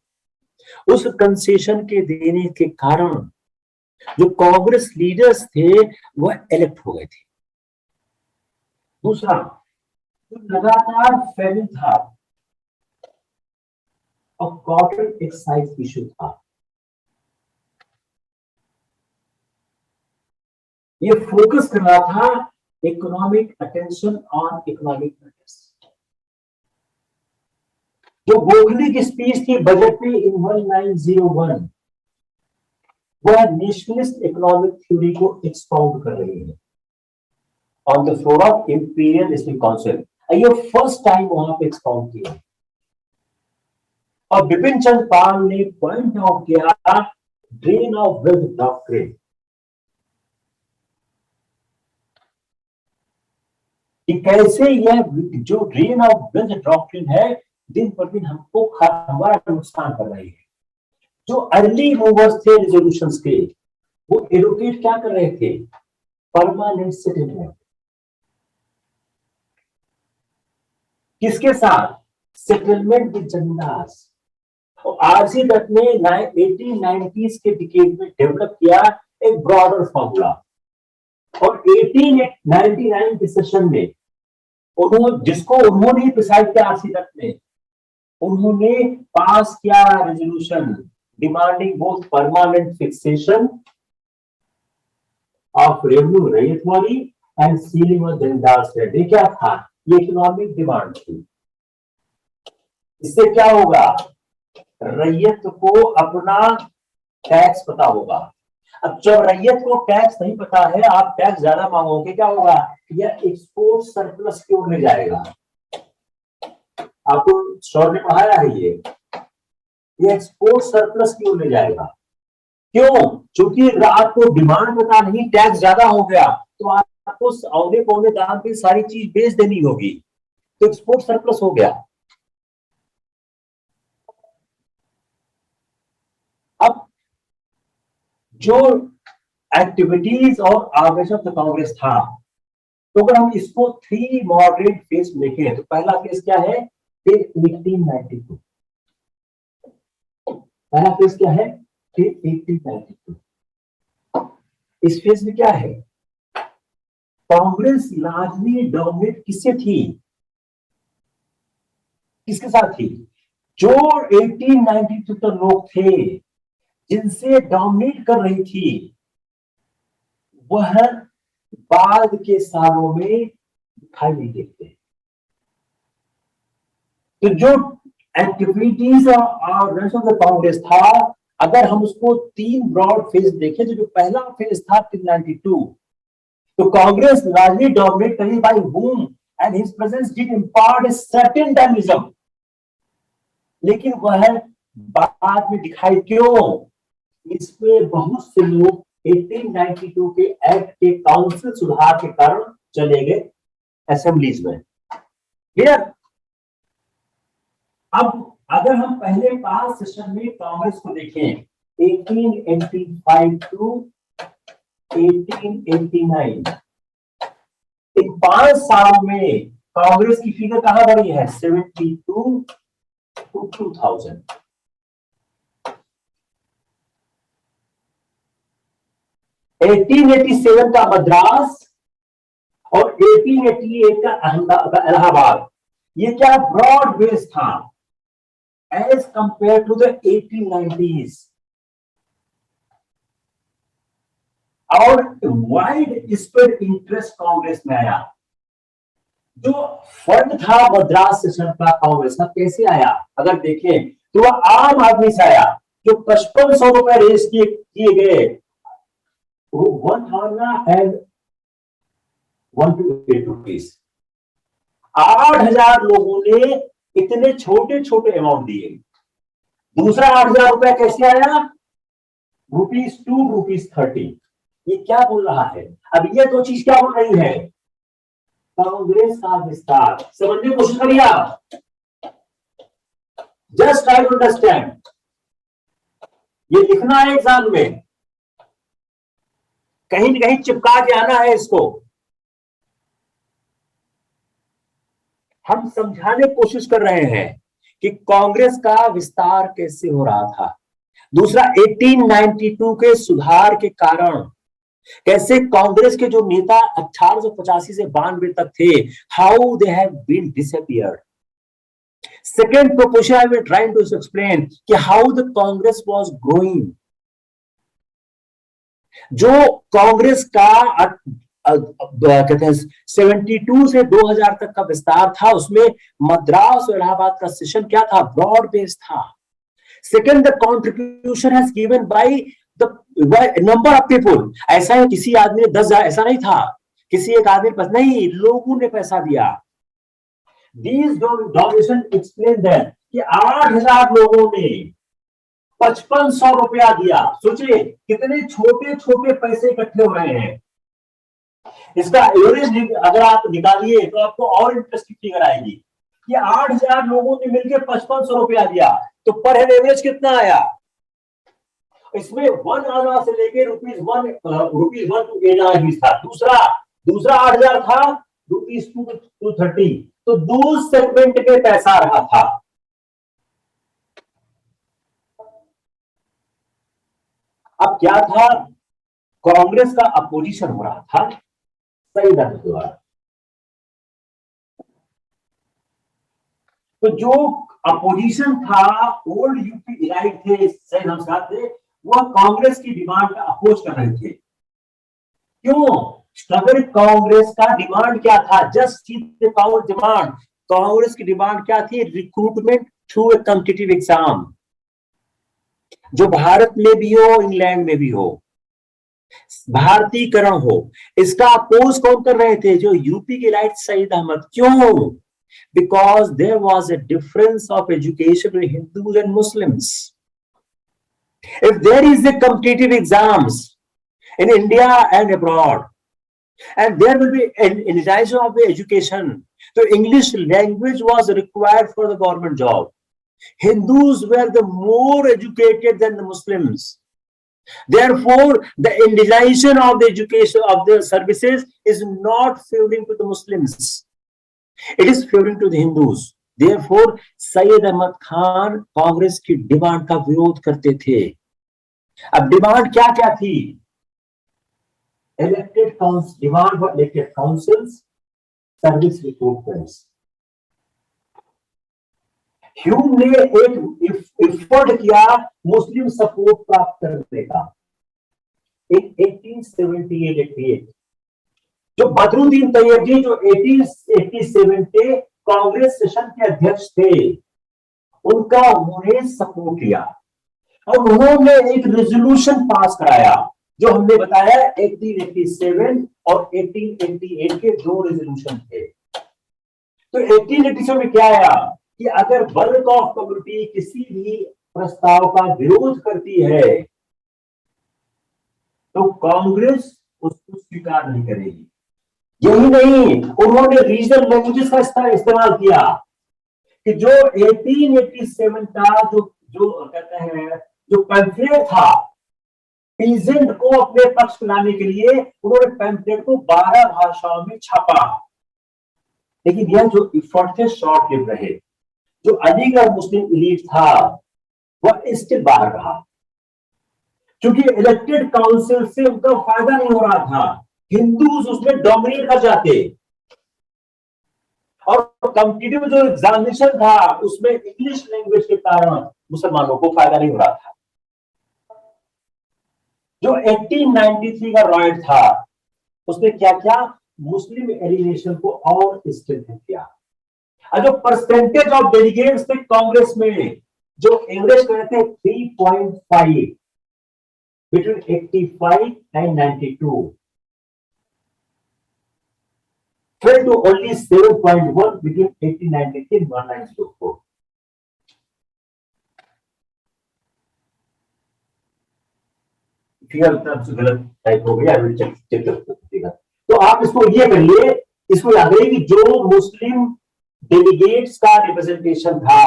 उस कंसेशन के देने के कारण जो कांग्रेस लीडर्स थे वह इलेक्ट हो गए थे। दूसरा, जो लगातार फैमिन था और कॉटन एक्साइज इशू था, ये फोकस कर रहा था economic attention on economic matters. जो गोखले की स्पीच थी बजट में इन 1901, वह नेशनलिस्ट इकोनॉमिक थ्योरी को एक्सपाउंड कर रही है on the floor of imperial state council. ये फर्स्ट टाइम वहां पे एक्सपाउंड किया और बिपिन चंद्र पाल ने पॉइंट आउट किया ड्रेन ऑफ वेल्थ डॉक्ट्रिन, कि कैसे यह जो ड्रेन ऑफ वेल्थ डॉक्ट्रिन है दिन पर दिन हमको हमारा नुकसान कर रही है। जो अर्ली मूवर्स थे रिजोल्यूशंस के, वो एडवोकेट क्या कर रहे थे, परमानेंट सेटलमेंट। किसके साथ? सेटलमेंट विद जमींदार। और आरसी दत्त ने 1890s के डिकेड में डेवलप किया एक ब्रॉडर फॉर्मूला, और 1899 के सेशन में जिसको उन्होंने प्रिसाइड किया आरसी दत्त ने, उन्होंने पास किया resolution demanding both permanent fixation of revenue ryotwari and ceiling of जमींदार स्टेट। ये क्या था? ये इकोनॉमिक डिमांड थी। इससे क्या होगा? रैयत को अपना टैक्स पता होगा। अब जब रैयत को टैक्स नहीं पता है, आप टैक्स ज्यादा मांगोगे, क्या होगा? यह एक्सपोर्ट सरप्लस की ओर ले जाएगा। आपको सर ने पढ़ाया है ये एक्सपोर्ट सरप्लस की ओर ले जाएगा। क्यों? क्योंकि आपको डिमांड पता नहीं, टैक्स ज्यादा हो गया, तो आपको औने पौने दाम पे सारी चीज बेच देनी होगी। तो एक्सपोर्ट सरप्लस हो गया। अब जो एक्टिविटीज और ऑर्गेनाइजेशन ऑफ द कांग्रेस था, तो अगर हम इसको 3 मॉडरेट फेज देखें तो पहला फेज क्या है? फेज 1892। पहला फेज क्या है? फेज 1892। इस फेज में क्या है? कांग्रेस लार्जली डोमिनेट किससे थी? किसके साथ थी? जो 1892 तक लोग थे जिनसे डोमिनेट कर रही थी, वह बाद के सालों में दिखाई नहीं देते। तो जो एक्टिविटीज और कांग्रेस था, अगर हम उसको 3 ब्रॉड फेज देखें तो जो पहला फेज था 1892, तो कांग्रेस लार्जली डोमिनेट करी bye whom and his presence did impart a certain dynamism, लेकिन वह बाद में दिखाई क्यों? इसमें बहुत से लोग 1892 के एक्ट के काउंसिल सुधार के कारण चले गए असेंबलीज में। क्लियर? अब अगर हम पहले 5 सेशन में कांग्रेस को देखें, 1885 टू 1889, इन 5 सालों में कांग्रेस की फिगर कहां बढ़ी है? 72 टू 2000। 1887 का मद्रास और 1888 का इलाहाबाद, ये क्या ब्रॉड बेस था as compared to the 1890s। और वाइड स्प्रेड इंटरेस्ट कांग्रेस में आया। जो फंड था मद्रास सेशन का कांग्रेस का, कैसे आया? अगर देखें तो वह आम आदमी से आया। जो 5500 रुपए रेस किए गए, वो 1,008 रुपीज, 8,000 लोगों ने इतने छोटे छोटे अमाउंट दिए। दूसरा 8,000 रुपया कैसे आया? ₹2, ₹30। ये क्या बोल रहा है? अब ये 2 चीज क्या बोल रही है? कांग्रेस का विस्तार। समझने की कोशिश करिए आप, जस्ट ट्राई टू अंडरस्टैंड। ये लिखना है एग्जाम में, कहीं न कहीं चिपका के आना है इसको। हम समझाने की कोशिश कर रहे हैं कि कांग्रेस का विस्तार कैसे हो रहा था। दूसरा 1892 के सुधार के कारण कैसे कांग्रेस के जो नेता 1885 से 92 तक थे, how they have been disappeared. Second proposal I will trying to explain कि how the Congress was growing. जो कांग्रेस का कहते हैं 72 से 2000 तक का विस्तार था, उसमें मद्रास और इलाहाबाद का सेशन क्या था? ब्रॉड बेस था। Second, the contribution has given by the number of people. ऐसा है किसी आदमी ने 10,000, ऐसा नहीं था किसी एक आदमी पास, नहीं, लोगों ने पैसा दिया। दीज डोनेशन एक्सप्लेन दैट कि 8,000 लोगों ने 5500 रुपया दिया। सोचिए कितने छोटे छोटे पैसे इकट्ठे हो रहे हैं। इसका एवरेज अगर आप निकालिए तो आपको और इंटरेस्टिंग फिगर आएगी कि 8,000 लोगों ने मिलकर 5500 रुपया दिया, तो पर हेड एवरेज कितना आया? इसमें 1 आना से लेके ₹1 to 8 आना था। दूसरा 8,000 था, ₹2 to 30। तो 2 सेगमेंट पे पैसा रहा था। अब क्या था? कांग्रेस का अपोजिशन हो रहा था सईद अहमद द्वारा। तो जो अपोजिशन था, ओल्ड यूपी इलाइट थे, सईद अहमद साहब थे, वह कांग्रेस की डिमांड का अपोज कर रहे थे। क्यों? अगर कांग्रेस का डिमांड क्या था? Just demand. कांग्रेस की डिमांड क्या थी? Recruitment through a competitive exam, जो भारत में भी हो, इंग्लैंड में भी हो, भारतीयकरण हो। इसका अपोज कौन कर रहे थे? जो यूपी के लाइट सईद अहमद। क्यों? Because there was a difference of education with Hindus and Muslims. If there is a competitive exams in India and abroad, and there will be an energization of the education. So English language was required for the government job. Hindus were the more educated than the Muslims. Therefore, the indigenization of the education of the services is not favoring to the Muslims. It is favoring to the Hindus. Therefore, Syed Ahmad Khan Congress की डिमांड का विरोध करते थे. अब डिमांड क्या क्या थी? Elected councils, demand for elected councils, service recruitments. Hume ने एक एफर्ट किया मुस्लिम सपोर्ट प्राप्त करने का. एक 1878 जो बदरुद्दीन तैयबजी जो 1887 के कांग्रेस सेशन के अध्यक्ष थे, उनका उन्होंने सपोर्ट किया और उन्होंने एक रेजोल्यूशन पास कराया जो हमने बताया 1887 और 1888 के दो रेजोल्यूशन थे. तो 1887 में क्या आया कि अगर बल्क ऑफ कम्युनिटी किसी भी प्रस्ताव का विरोध करती है तो कांग्रेस उसको स्वीकार नहीं करेगी. यही नहीं, उन्होंने रीजनल लैंग्वेजेस का इस्तेमाल किया कि जो 1887 का जो कहते हैं जो पैम्फलेट था पीजेंट को अपने पक्ष में लाने के लिए, उन्होंने पैम्फलेट को 12 भाषाओं में छापा. लेकिन यह जो इफर्ट थे शॉर्ट लिव रहे. जो अलीगढ़ मुस्लिम एलीट था वह स्टिल बाहर रहा क्योंकि इलेक्टेड काउंसिल से उनका फायदा नहीं हो रहा था. हिंदूज उसमें डोमिनेट कर जाते और कॉम्पिटिटिव जो एग्जामिनेशन था उसमें इंग्लिश लैंग्वेज के कारण मुसलमानों को फायदा नहीं हो रहा था. जो 1893 का रॉयट था उसने क्या किया, मुस्लिम एलिनेशन को और स्ट्रेंथन किया. और जो परसेंटेज ऑफ डेलीगेट्स थे कांग्रेस में जो एवरेज करते थे 3.5 between 85 and 92 fell to only 7.1 between 1893 and 1904. Figure तरफ से गलत टाइप हो गया, चेक कर. तो आप इसको ये करिए, इसको याद रखिए कि जो मुस्लिम डेलीगेट्स का रिप्रेजेंटेशन था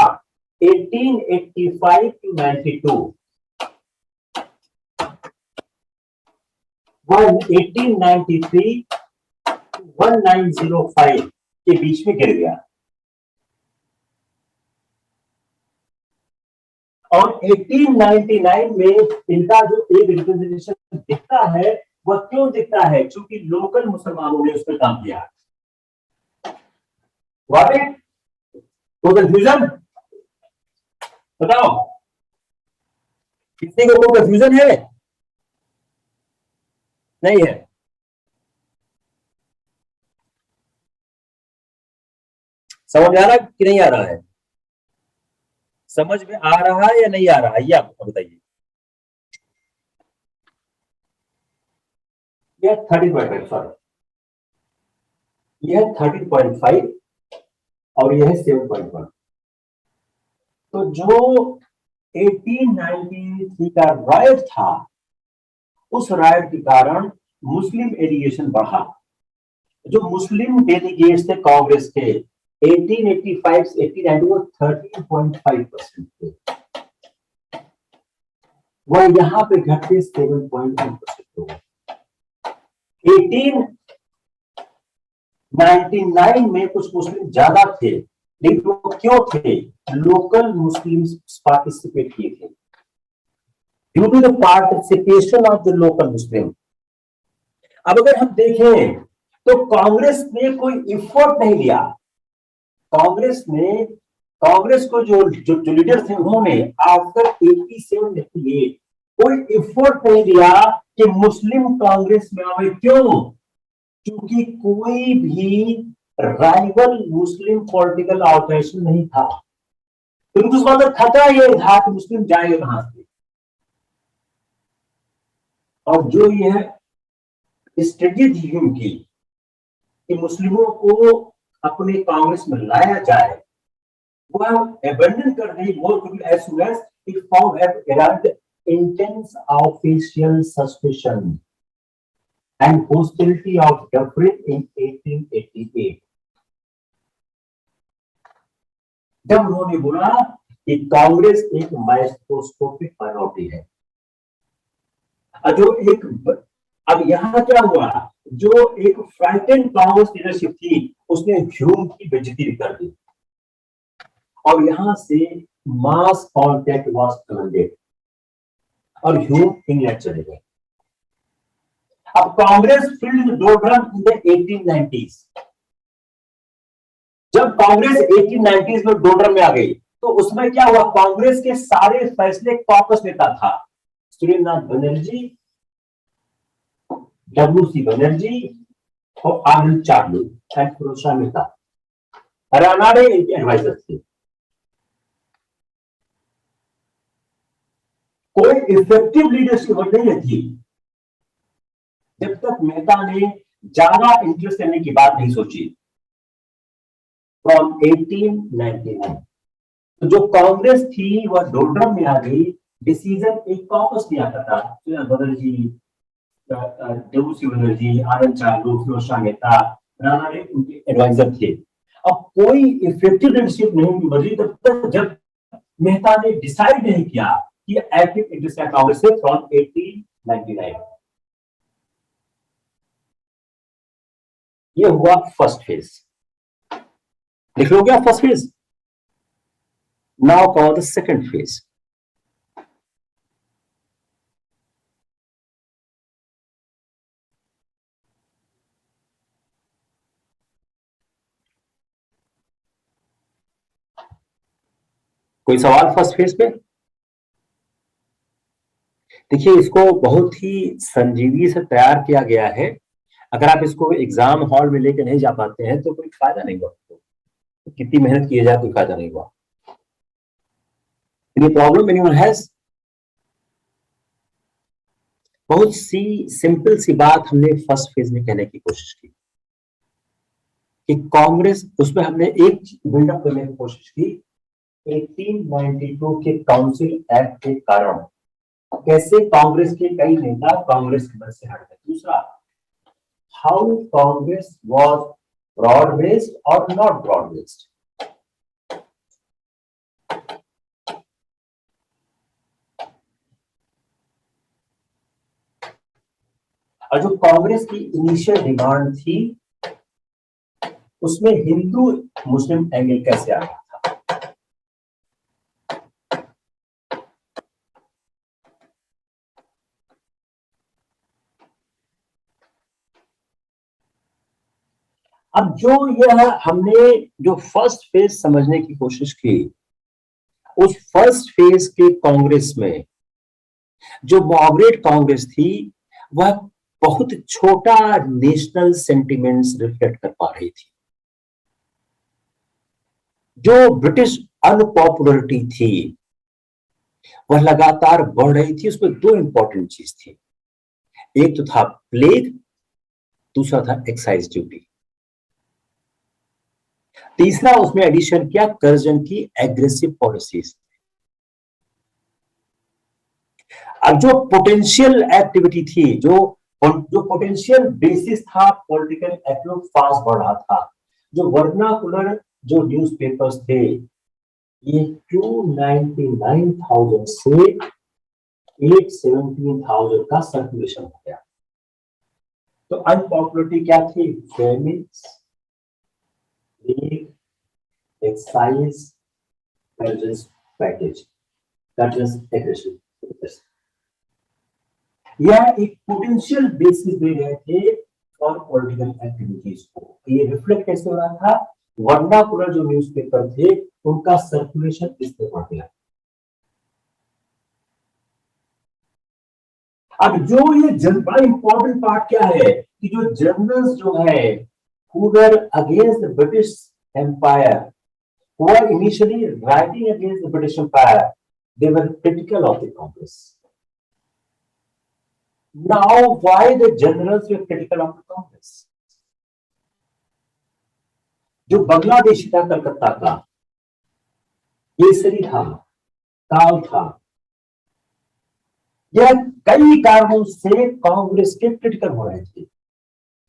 1885 to 92 1893 1905 के बीच में गिर गया और 1899 में इनका जो एक रिप्रेजेंटेशन दिखता है वह क्यों दिखता है, क्योंकि लोकल मुसलमानों ने उस पर काम किया. तो कंफ्यूजन बताओ, किसी को कोई कंफ्यूजन है? नहीं है? समझ आ रहा कि नहीं आ रहा है? समझ में आ रहा है या नहीं आ रहा है, ये आप बताइए. यह 13.5 सॉरी, यह 13.5 और यह 7.1. तो जो 1893 का राइट था उस राइट के कारण मुस्लिम एलिगेशन बढ़ा. जो मुस्लिम डेलीगेट्स थे कांग्रेस के 1885 से 1890 13.5% थे, वह यहां पे घट के 7.1% हो गए. 1899 में कुछ मुस्लिम ज्यादा थे, लेकिन वो क्यों थे? लोकल मुस्लिम्स पार्टिसिपेट किए थे. Due to the participation of the local Muslim. अब अगर हम देखें तो कांग्रेस ने कोई इफर्ट नहीं लिया. कांग्रेस को जो लीडर थे उन्होंने आफ्टर 87-88 कोई इफर्ट नहीं दिया कि मुस्लिम कांग्रेस में आए. क्यों? क्योंकि कोई भी राइवल मुस्लिम पॉलिटिकल ऑर्गेनाइजेशन नहीं था. तो उस बात का खतरा यह था कि मुस्लिम जाएंगे कहां से. और जो यह स्ट्रेटजी थी उनकी कि मुस्लिमों को अपने कांग्रेस में लाया जाए, वह अबंडन कर रही मोर quickly as soon as it found have arrived intense official suspicion. and hostility of Dufferin in 1888. जब उन्होंने बोला कि कांग्रेस एक माइक्रोस्कोपिक माइनॉरिटी है, जो एक, अब यहां क्या हुआ, जो एक फ्राइटेंड कांग्रेस लीडरशिप थी उसने ह्यूम की बेइज्जती कर दी और यहां से मास कॉन्टैक्ट वाज कमेंडेड और ह्यूम इंग्लैंड चले गए। अब Congress field doldrum in the 1890s। जब कांग्रेस 1890s में डोरड्रम में आ गई तो उसमें क्या हुआ, कांग्रेस के सारे फैसले कॉकस लेता था। सुरेंद्रनाथ बनर्जी, डब्ल्यू.सी. बनर्जी और आनंद चार्लू एंड फिरोज शाह मेहता, रानाडे इनके एडवाइजर थे। कोई इफेक्टिव लीडरशिप नहीं थी जब तक मेहता ने ज्यादा इंटरेस्ट लेने की बात नहीं सोची। फ्रॉम 1899 तो जो कांग्रेस थी वह डोरड्रम में आ गई। डिसीजन एक कॉकस लिया करता, बनर्जी, डब्ल्यू.सी. बनर्जी, आनंद चार्लू, फिरोज शाह मेहता, रानाडे उनके एडवाइजर थे। अब कोई इफेक्टिव लीडरशिप नहीं बनी तब तक जब मेहता ने डिसाइड नहीं किया कि एक्टिव इंटरेस्ट है कांग्रेस से। फ्रॉम 1899 ये हुआ फर्स्ट फेज। लिख लो क्या first phase. Now come the second phase. कोई सवाल फर्स्ट फेज पे? देखिए इसको बहुत ही संजीदगी से तैयार किया गया है। अगर आप इसको एग्जाम हॉल में लेकर नहीं जा पाते हैं तो कोई फायदा नहीं हुआ, तो कितनी मेहनत किए जाए कोई फायदा नहीं हुआ। Any problem anyone has? बहुत सी सिंपल सी बात हमने फर्स्ट फेज में कहने की कोशिश की कि कांग्रेस, उसमें हमने एक बिल्डअप करने की कोशिश की 1892 के काउंसिल एक्ट के कारण कैसे कांग्रेस के कई नेता कांग्रेस के पद से हट गए। दूसरा, how Congress was broad based और नॉट ब्रॉड बेस्ड। और जो कांग्रेस की इनिशियल डिमांड थी उसमें हिंदू मुस्लिम एंगल कैसे आ रहा था। अब जो यह हमने जो फर्स्ट फेज समझने की कोशिश की, उस फर्स्ट फेज के कांग्रेस में जो मॉडरेट कांग्रेस थी वह बहुत छोटा नेशनल सेंटिमेंट्स रिफ्लेक्ट कर पा रही थी। जो ब्रिटिश अनपॉपुलरिटी थी वह लगातार बढ़ रही थी। उसमें दो इंपॉर्टेंट चीज थी, एक तो था प्लेग, दूसरा था एक्साइज ड्यूटी। तीसरा उसमें एडिशन किया कर्जन की एग्रेसिव पॉलिसीज। अब जो पोटेंशियल एक्टिविटी थी, जो पोटेंशियल बेसिस था पॉलिटिकल एक्टिविटी फास्ट बढ़ रहा था। जो वर्नाकुलर जो न्यूज़पेपर्स थे ये 299,000 से 817,000 का सर्कुलेशन हो गया। तो अनपॉपुलरिटी क्या थी? Famines, excise, Curzon package, Curzon aggressive. यह एक पोटेंशियल बेसिस दे रहे थे फॉर पॉलिटिकल एक्टिविटीज को। ये रिफ्लेक्ट कैसे हो रहा था? वर्नाकुलर जो न्यूज़पेपर थे उनका सर्कुलेशन इससे बढ़ गया। अब जो ये बड़ा इंपॉर्टेंट पार्ट क्या है कि जो जर्नल्स जो है who were against the British Empire, who were initially writing against the British Empire, they were critical of the Congress. Now, why the generals were critical of the Congress? जो बांग्लादेशी था कलकत्ता का, केसरी था, काल था, यह कई कारणों से कांग्रेस के क्रिटिकल हो रहे थे।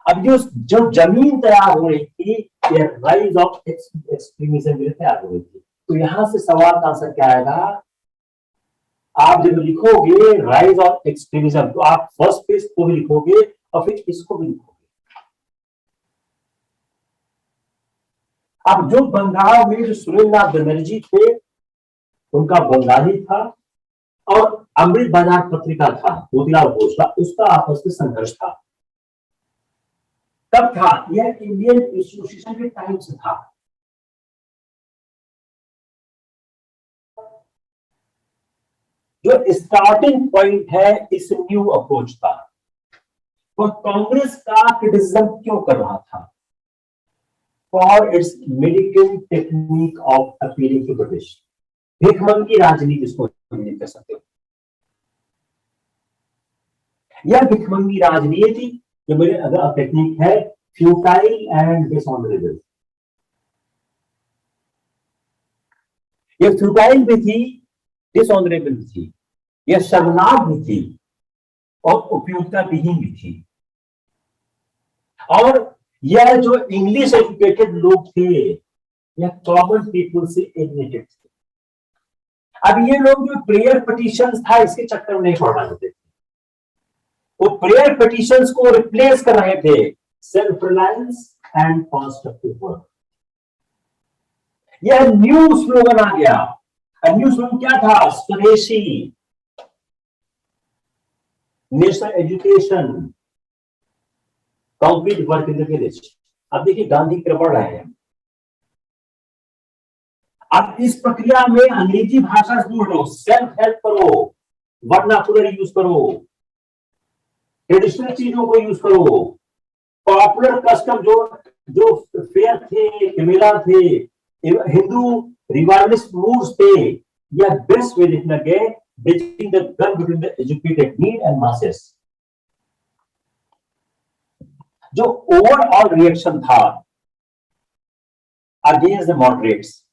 अब जो जमीन तैयार हो रही थी, यह राइज ऑफ एक्सट्रीमिज्म में तैयार हो रही थी। तो यहां से सवाल का आंसर क्या आएगा? आप जब लिखोगे राइज ऑफ एक्सट्रीमिज्म, तो आप फर्स्ट पेज को भी लिखोगे और फिर इसको भी लिखोगे। अब जो बंगाल में जो सुरेंद्रनाथ बनर्जी थे, उनका बंगाली था, और अमृत बाजार पत्रिका था मोतीलाल घोष का, उसका आपस में संघर्ष था। कब था? यह इंडियन एसोसिएशन के टाइम से था। जो स्टार्टिंग पॉइंट है इस न्यू अप्रोच का, वह कांग्रेस का क्रिटिसिज्म क्यों कर रहा था? For its militant technique of appealing to British, भिखमंगी राजनीति इसको कह सकते हो। यह भिखमंगी राजनीति जो मेरे अगर टेक्निक है, फ्यूटाइल एंड डिसऑनरेबल। यह फ्यूटाइल भी थी, डिसऑनरेबल भी थी, यह शर्मनाक भी थी और उपयोगिता विहीन भी थी। और यह जो इंग्लिश एजुकेटेड लोग थे, यह कॉमन पीपल से एलिनेटेड थे। अब ये लोग जो प्रेयर पिटीशंस था, इसके चक्कर में नहीं पड़ रहे थे। वो प्रेयर पिटीशंस को रिप्लेस कर रहे थे self reliance and constructive work. यह न्यू स्लोगन आ गया। न्यू स्लोगन क्या था? स्वदेशी, national education, complete work in the village. अब देखिए गांधी की तरफ बढ़ रहे हैं। अब इस प्रक्रिया में अंग्रेजी भाषा से दूर रहो, सेल्फ हेल्प करो, वर्नाकुलर यूज करो, ट्रेडिशनल चीजों को यूज करो, पॉपुलर कस्टम जो फेयर थे, मेला थे, हिंदू रिवाइवलिस्ट मूव्स थे, यह बेस्ट वे लिखना गए bridging the gap between the educated need and masses। जो ओवरऑल रिएक्शन था अगेंस्ट द मॉडरेट्स,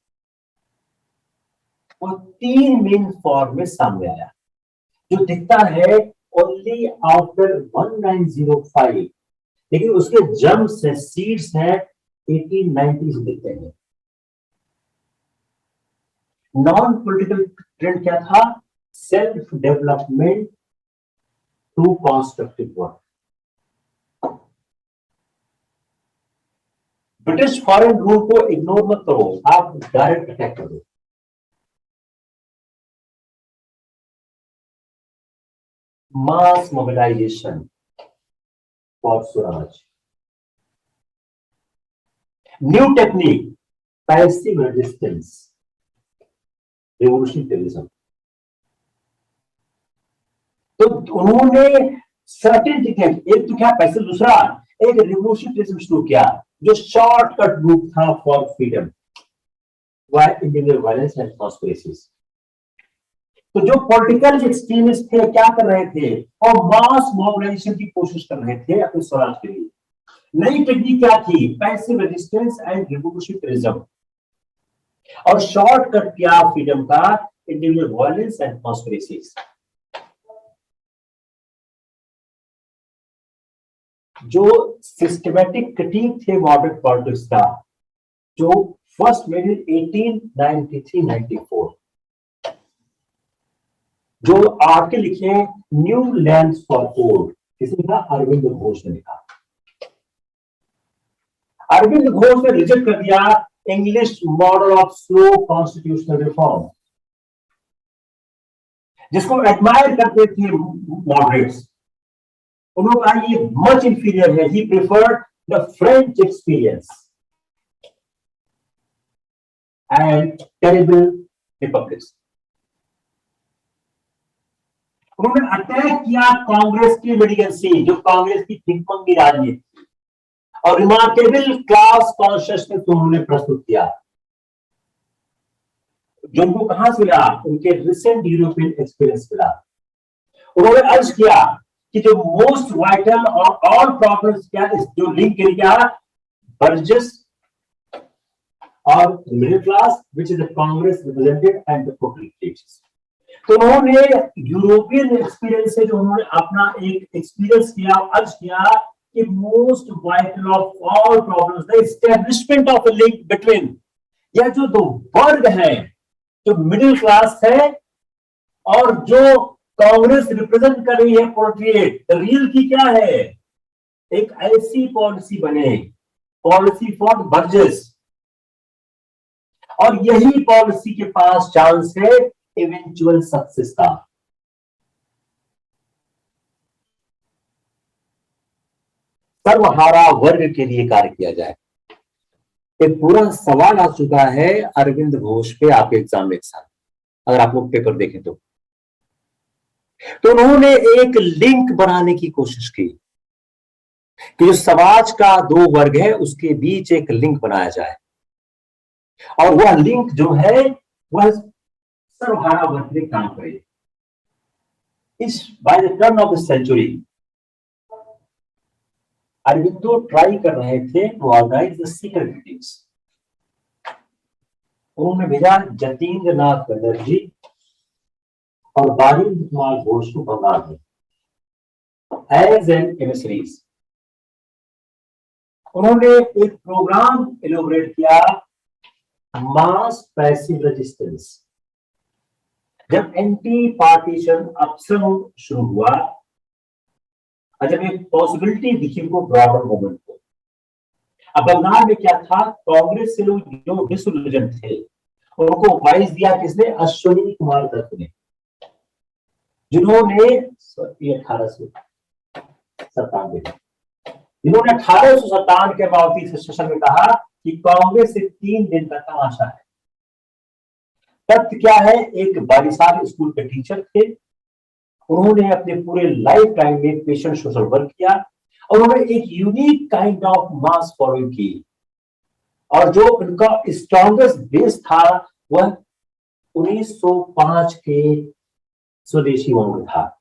वो 3 मेन फॉर्म में सामने आया, जो दिखता है ओनली आफ्टर 1905, लेकिन उसके जर्म्स है, सीड्स है 1890 से दिखते हैं। नॉन पॉलिटिकल ट्रेंड क्या था? Self development to constructive work. British foreign rule को इग्नोर मत करो, आप डायरेक्ट अटैक करो। Mass mobilisation for swaraj. New technique, passive resistance, revolutionary terrorism. तो उन्होंने सर्टेन चीजें, एक तो क्या पैसे, दूसरा एक रिवोल्यूशनरी टेररिज्म शुरू किया जो शॉर्टकट रूट था for freedom, by individual violence and conspiracies. तो जो पॉलिटिकल एक्सट्रीमिस्ट थे क्या कर रहे थे? और मास मोबिलाइजेशन की कोशिश कर रहे थे अपने स्वराज के लिए। नई टेक्निक क्या थी? Passive resistance and revolutionary terrorism. और शॉर्टकट क्या फ्रीडम का? Individual violence and conspiracies. जो सिस्टमैटिक क्रिटिक थे मॉडर्न पॉलिटिक्स का, जो फर्स्ट मेड इन 1893-94, जो आर्टिकल लिखे न्यू लैंड्स फॉर ओल्ड, किसी का अरविंद घोष ने लिखा। अरविंद घोष ने रिजेक्ट कर दिया English model of slow constitutional reform, जिसको एडमायर करते थे मॉडरेट्स। उन्होंने कहा ये मच इंफीरियर है। He preferred the French experience and terrible republics. उन्होंने अटैक किया कांग्रेस की मिलिटेंसी, जो कांग्रेस की भिखमंगी राजनीति और रिमार्केबल क्लास कॉन्शियसनेस उन्होंने प्रस्तुत किया, जो उनको कहां से मिला? उनके रिसेंट यूरोपियन एक्सपीरियंस मिला। उन्होंने अर्ज किया कि जो मोस्ट वाइटल और ऑल प्रॉब्लम्स क्या, जो लिंक किया बर्जेस और middle class, which is the Congress represented and the proletariat. तो उन्होंने यूरोपियन एक्सपीरियंस से जो उन्होंने अपना एक एक्सपीरियंस किया, अर्ज किया कि most vital of all problems the establishment of a link between, यह जो दो वर्ग है, जो मिडिल क्लास है और जो कांग्रेस रिप्रेजेंट कर रही है प्रोलेटेरिएट, रियल की क्या है, एक ऐसी पॉलिसी बने, पॉलिसी फॉर बर्जेस, और यही पॉलिसी के पास चांस है इवेंचुअल सक्सेस का। सर्वहारा वर्ग के लिए कार्य किया जाए। एक पूरा सवाल आ चुका है अरविंद घोष पे आपके एग्जाम में, अगर आप लोग पेपर देखें तो उन्होंने एक लिंक बनाने की कोशिश की कि जो समाज का दो वर्ग है उसके बीच एक लिंक बनाया जाए, और वह लिंक जो है वह सर्वहारा वर्ग में काम करे। इस by the turn of the century Aurobindo try कर रहे थे to organise the secret meetings. उन्होंने भेजा जतीन्द्र नाथ बनर्जी और बारिंद्र कुमार घोष को बंगाल में एज एन एमिसरीज। उन्होंने एक प्रोग्राम इनोग्रेट किया, मास पैसिव रेजिस्टेंस। जब एंटी पार्टीशन अपसम शुरू हुआ और जब एक पॉसिबिलिटी दिखी उनको ब्रॉडर मूवमेंट को, अब बंगाल में क्या था, कांग्रेस से लोग जो डिसोल्यूजन थे उनको वाइस दिया किसने, अश्विनी कुमार दत्त ने, जिन्होंने 1857 के अमावती सेशन में कहा कि कांग्रेस से 3 दिन का तमाशा है। तथ्य क्या है, एक 22 साल स्कूल के टीचर थे, उन्होंने अपने पूरे लाइफ टाइम में पेशेंट सोशल वर्क किया और उन्होंने एक unique kind of mass following की, और जो उनका स्ट्रॉन्गेस्ट बेस था वह 1905 के स्वदेशी मूवमेंट था।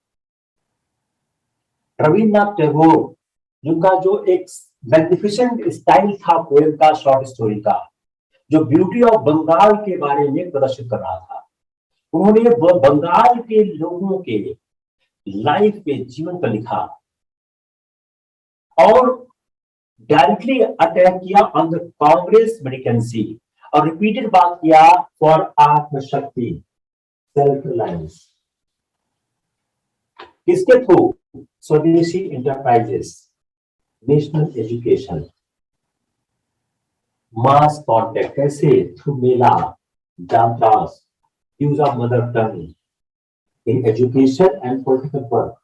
रविन्द्रनाथ टैगोर जिनका जो एक मैग्निफिसेंट स्टाइल था पोएम का, शॉर्ट स्टोरी का, जो ब्यूटी ऑफ बंगाल के बारे में प्रदर्शित कर रहा था, उन्होंने बंगाल के लोगों के लाइफ पे, जीवन पर लिखा और डायरेक्टली अटैक किया ऑन द कांग्रेस मिलिटेंसी और रिपीटेड बात किया फॉर आत्मशक्ति, सेल्फ रिलायंस। किसके through, swadeshi enterprises, national education, mass contact, कैसे, थ्रू मेला, जात्रास, use of mother tongue in education and political work.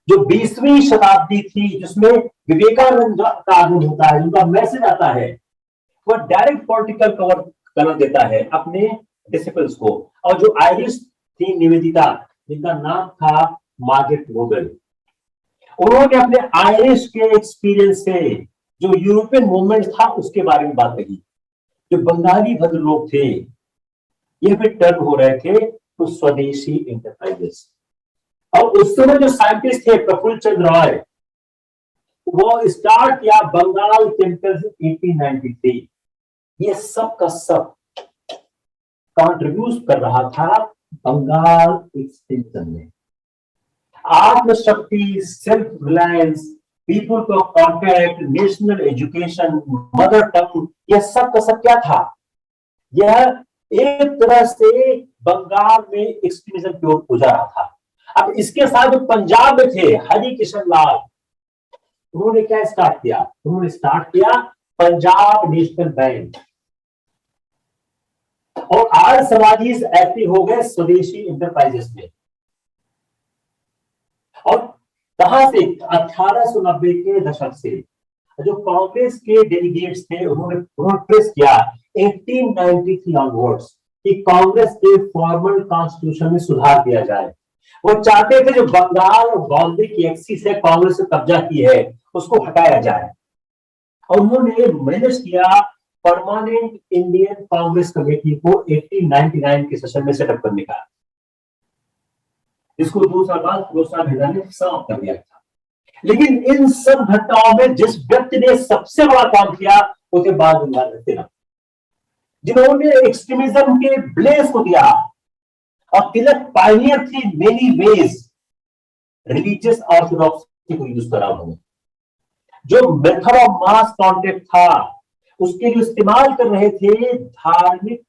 जो 20वीं शताब्दी थी जिसमें विवेकानंद का आगमन होता है, उनका मैसेज आता है, वह डायरेक्ट पॉलिटिकल कलर देता है अपने डिसिपल्स को। और जो आयरिश थी निवेदिता, जिनका नाम था मार्गरेट नोबेल, उन्होंने अपने आयरिश के एक्सपीरियंस से जो यूरोपियन मूवमेंट था उसके बारे में बात कही। जो बंगाली भद्र लोग थे ये फिर टर्न हो रहे थे तो स्वदेशी इंटरप्राइजेस। और उस समय जो साइंटिस्ट थे प्रफुल्ल चंद्र रॉय, वो स्टार्ट किया बंगाल केमिकल्स 1893। ये सब का सब कंट्रीब्यूट कर रहा था बंगाल एक्सटेंशन में। आत्मशक्ति, सेल्फ रिलायंस, पीपुल का contact, national education, mother tongue, यह सब का सब क्या था, यह एक तरह से बंगाल में एक्सट्रीमिज्म की ओर हो जा रहा था। अब इसके साथ जो पंजाब में थे हरि किशन लाल, उन्होंने क्या स्टार्ट किया, उन्होंने स्टार्ट किया पंजाब नेशनल बैंक, और आर्य समाजी एक्टिव हो गए स्वदेशी इंटरप्राइजेस में। और कहां से, 1890 के दशक से जो कांग्रेस के डेलीगेट्स थे उन्होंने प्रेस किया 1893 ऑनवर्ड्स कि कांग्रेस के फॉर्मल कॉन्स्टिट्यूशन में सुधार किया जाए। वो चाहते थे जो बंगाल और बॉम्बे की एक्सिस से कांग्रेस ने कब्जा की है उसको हटाया जाए, और उन्होंने मैनेज किया परमानेंट इंडियन कांग्रेस कमेटी को 1899 के सेशन में सेटअप करने का, जिसको 2 साल बाद फिरोजशाह मेहता ने समाप्त कर दिया था। लेकिन इन सब घटनाओं में जिस व्यक्ति ने सबसे बड़ा काम किया वो थे बाल गंगाधर तिलक, जिन्होंने एक्सट्रीमिज्म के ब्लेस को दिया। और तिलक पायनियर थी मेनी वेज रिलीजियस ऑर्थोडॉक्सी को यूज करा उन्होंने। जो मेथड ऑफ मास कॉन्टेक्ट था उसके लिए इस्तेमाल कर रहे थे धार्मिक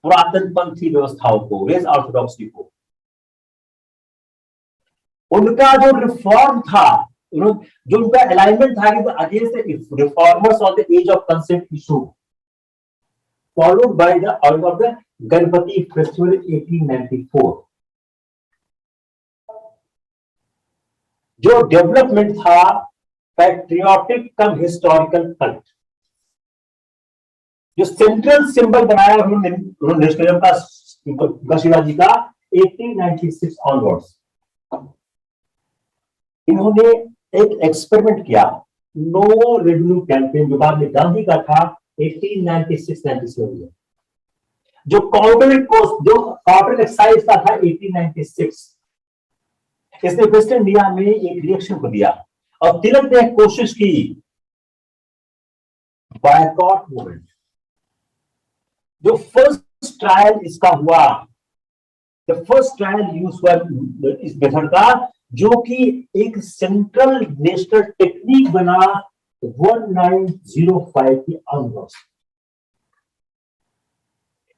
पुरातन पंथी व्यवस्थाओं को, रेज ऑर्थोडॉक्सी को। उनका जो रिफॉर्म था, जो उनका अलाइनमेंट था कि against reformers of the age of consent issue, followed by the order of the Ganpati festival 1894। जो डेवलपमेंट था पैट्रियोटिक कम हिस्टोरिकल कल्ट, जो सेंट्रल सिंबल बनाया उन्होंने शिवाजी का 1896 ऑनवर्ड्स। इन्होंने एक एक्सपेरिमेंट किया, नो रेवेन्यू कैंपेन, जो बाद में गांधी का था 1896-97 में। जो कॉर्पोरेट एक्साइज का था 1896, इसने वेस्ट इंडिया में एक रिएक्शन को दिया और तिलक ने कोशिश की बायकॉट मूवमेंट। जो फर्स्ट ट्रायल इसका हुआ, द फर्स्ट ट्रायल यूज हुआ इस मेथड का, जो कि एक सेंट्रल नेशनल टेक्निक बना 1905 की ऑनवर्ड्स।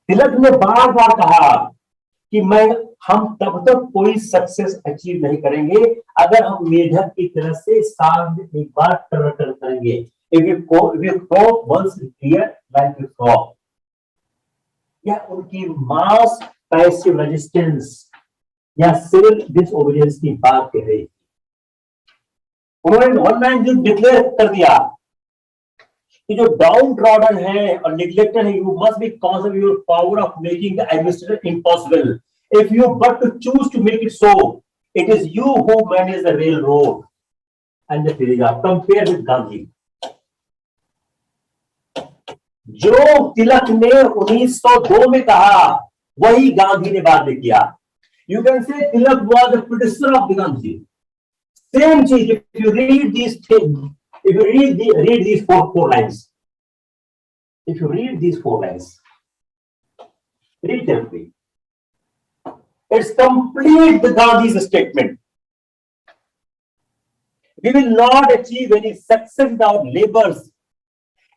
तिलक ने बार बार कहा कि हम तब तक कोई सक्सेस अचीव नहीं करेंगे अगर हम मेढक की तरह से साल में एक बार टर्न करेंगे। If you crop once a year like a crop, यह उनकी मास पैसिव रेजिस्टेंस या सिविल डिसओबीडियंस की बात कह रही थी। उन्होंने 19 डिक्लेयर कर दिया कि जो डाउन ट्रॉडन है और निग्लेक्टेड है, you must be conserve your power of making the administration impossible. If you but to choose to make it so, it is you who manage the railroad and the telegraph. Compare with Gandhi. जो तिलक ने 1902 में कहा वही गांधी ने बाद में किया। You can say Tilak was the predecessor of Gandhi. Same चीज, if you read these things, if you read these four lines, if you read these 4 lines, read carefully. It's complete the Gandhi's statement. We will not achieve any success without labors.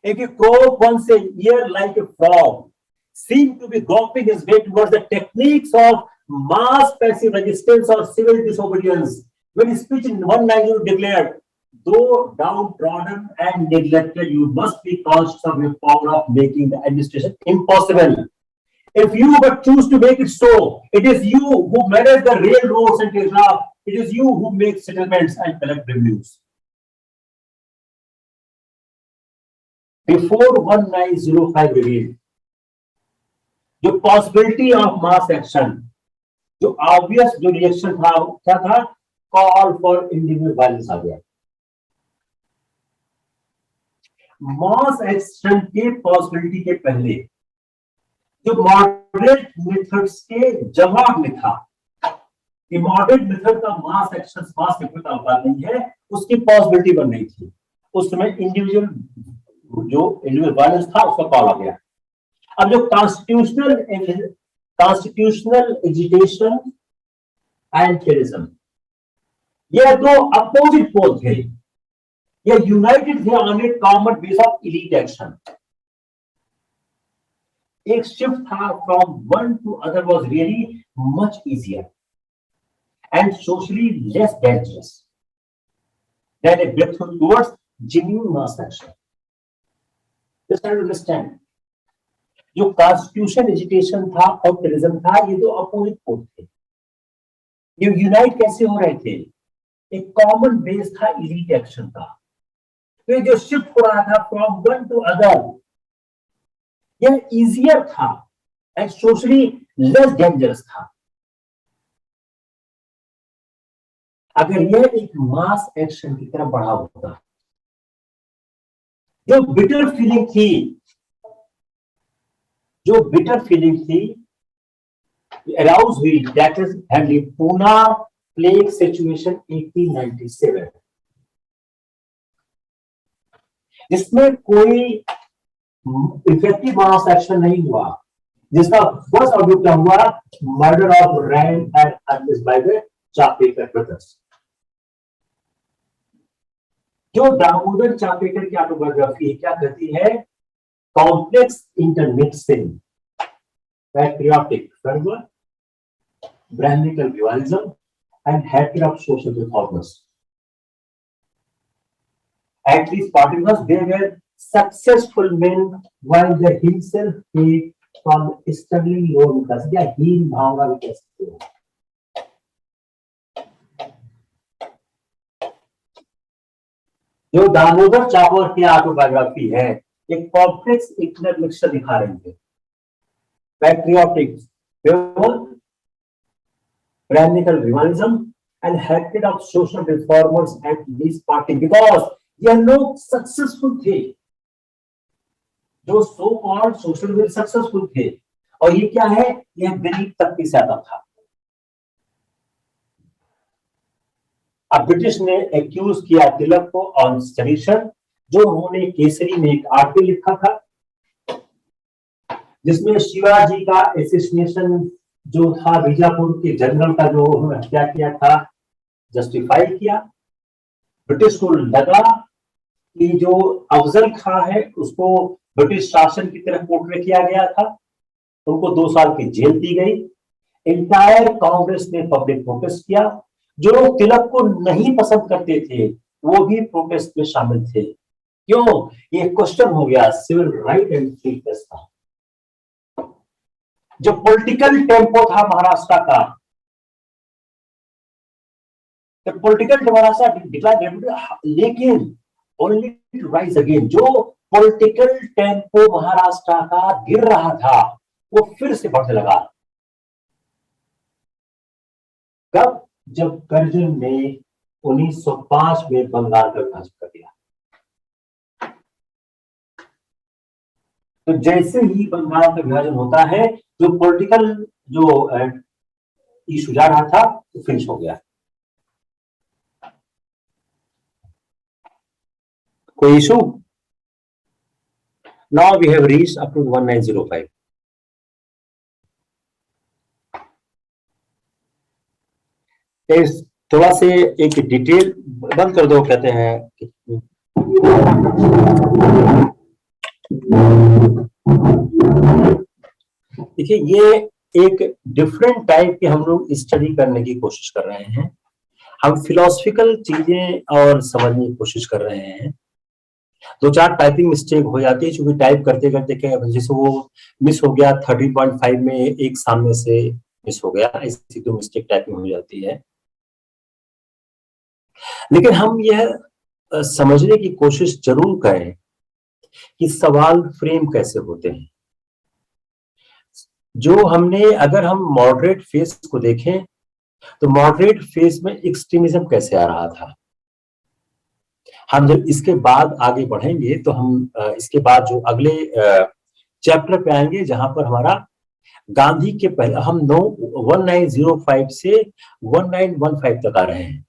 If you crop once a year like a frog, seem to be groping his way towards the techniques of mass passive resistance or civil disobedience. When his speech in 1992 declared, though downtrodden and neglected, you must be conscious of your power of making the administration impossible. If you but choose to make it so, it is you who manage the railroads and telegraph. It is you who make settlements and collect revenues. Before 1905 revealed, जो पॉसिबिलिटी ऑफ मास एक्शन, जो ऑब्वियस जो रिएक्शन था क्या था, कॉल फॉर इंडिविजुअल वायलेंस आ गया। मास एक्शन के पॉसिबिलिटी के पहले जो मॉडरेट मेथड्स के जवाब में था कि मॉडरेट मेथड का मास एक्शन मास मेथड का औकात नहीं है, उसकी पॉसिबिलिटी बन रही थी। उस समय इंडिविजुअल वायलेंस था, उसका कॉल आ गया। अब जो कॉन्स्टिट्यूशनल एजिटेशन एंड टेररिज्म, ये दो अपोजिट पोल थे, ये यूनाइटेड थे on a common base of elite action. एक शिफ्ट था from one to other was really much easier and socially less dangerous than a breakthrough towards genuine mass action. Just to understand, जो कॉन्स्टिट्यूशन एजिटेशन था और टेररिज्म था, ये दो अपोजिट पोल थे। ये यूनाइट कैसे हो रहे थे? एक कॉमन बेस था इलीट एक्शन का। तो ये जो शिफ्ट हो रहा था फ्रॉम वन टू अदर, यह इजियर था एंड सोशली लेस डेंजरस था। अगर यह एक मास एक्शन की तरफ बढ़ा होता, जो बिटर फीलिंग थी अराउज हुई, that is Henry Poona plague situation 1897, जिसमें कोई इफेक्टिव मास एक्शन नहीं हुआ, जिसका फर्स्ट ऑब्जेक्ट क्या हुआ, murder of Rand and against by the Chapekar brothers. जो दामोदर चापेकर की ऑटोबायोग्राफी क्या कहती है, complex intermixing patriotic fervor, Brahminical revival and hatred of social reformers. At these parties, they were successful men, while they himself came from struggling lower class. या हीन भावना भी कह सकते हो। जो दामोदर चापेकर की ऑटोबायोग्राफी है, एक कॉम्प्लेक्स इंटरनल मिक्सचर दिखा रही है। Patriotic, Brahminical revival and hatred of social reformers at this party, because यह लोग सक्सेसफुल थे, जो सो कॉल्ड सोशल में सक्सेसफुल थे, और ये क्या है, यह गरीब तबके से आता था। अब ब्रिटिश ने एक्यूज किया तिलक को ऑन सेडिशन, जो उन्होंने केसरी में एक आर्टिकल लिखा था जिसमें शिवाजी का एसेसिनेशन जो था, बीजापुर के जनरल का जो हत्या किया था, जस्टिफाई किया। ब्रिटिश को लगा कि जो अफजल खां है उसको ब्रिटिश शासन की तरफ पोर्ट्रे किया गया था, उनको 2 साल की जेल दी गई। इंटायर कांग्रेस ने पब्लिक प्रोटेस्ट किया। जो लोग तिलक को नहीं पसंद करते थे वो भी प्रोटेस्ट में शामिल थे। क्यों? ये क्वेश्चन हो गया civil right and free press का। जो पॉलिटिकल टेम्पो था महाराष्ट्र का, पॉलिटिकल डिक्लाइन, लेकिन ओनली टू राइज अगेन। जो पॉलिटिकल टेम्पो महाराष्ट्र का गिर रहा था वो फिर से बढ़ने लगा। कब? जब कर्जन ने 1905 में बंगाल का विभाजन कर दिया। तो जैसे ही बंगाल का विभाजन होता है, जो पॉलिटिकल जो इशू जा रहा था वो फिनिश हो गया। कोई issue? Now we have reached up to 1905। थोड़ा से एक डिटेल बंद कर दो, कहते हैं। देखिए, ये एक डिफरेंट टाइप के हम लोग स्टडी करने की कोशिश कर रहे हैं। हम फिलोसफिकल चीजें और समझने की कोशिश कर रहे हैं। 2-4 टाइपिंग मिस्टेक हो जाती है, क्योंकि टाइप करते करते क्या, जैसे वो मिस हो गया 30.5 में एक सामने से मिस हो गया, ऐसी तो मिस्टेक टाइपिंग हो जाती है। लेकिन हम यह समझने की कोशिश जरूर करें कि सवाल फ्रेम कैसे होते हैं। जो हमने, अगर हम मॉडरेट फेस को देखें तो मॉडरेट फेस में एक्सट्रीमिज्म कैसे आ रहा था। हम जब इसके बाद आगे बढ़ेंगे तो हम इसके बाद जो अगले चैप्टर पे आएंगे, जहां पर हमारा गांधी के पहले हम 1905 से 1915 तक आ रहे हैं।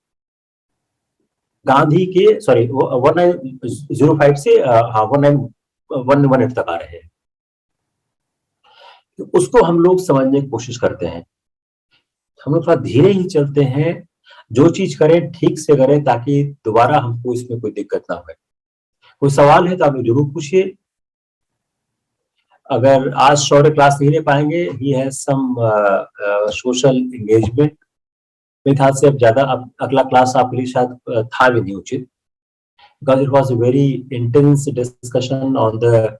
गांधी के 1905 से 1918 तक आ रहे हैं। तो उसको हम लोग समझने की कोशिश करते हैं। हम लोग थोड़ा धीरे ही चलते हैं, जो चीज करें ठीक से करें, ताकि दोबारा हमको इसमें कोई दिक्कत ना हो। कोई सवाल है तो आप जरूर पूछिए। अगर आज शौर्य क्लास नहीं ले पाएंगे, ही है सम सोशल एंगेजमेंट, मेरे ख्याल से अब ज्यादा अगला क्लास आपके लिए शायद था भी नहीं उचित, because it was a very intense discussion on the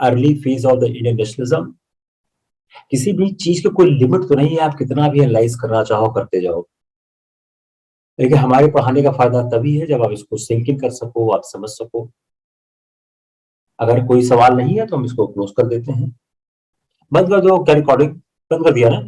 early phase of the Indian nationalism. किसी भी चीज के कोई लिमिट तो नहीं है, आप कितना भी एनालाइज करना चाहो करते जाओ, लेकिन हमारे पढ़ाने का फायदा तभी है जब आप इसको सिंक इन कर सको, आप समझ सको। अगर कोई सवाल नहीं है तो हम इसको क्लोज कर देते हैं। बंद कर दो, क्या रिकॉर्डिंग बंद कर दिया ना?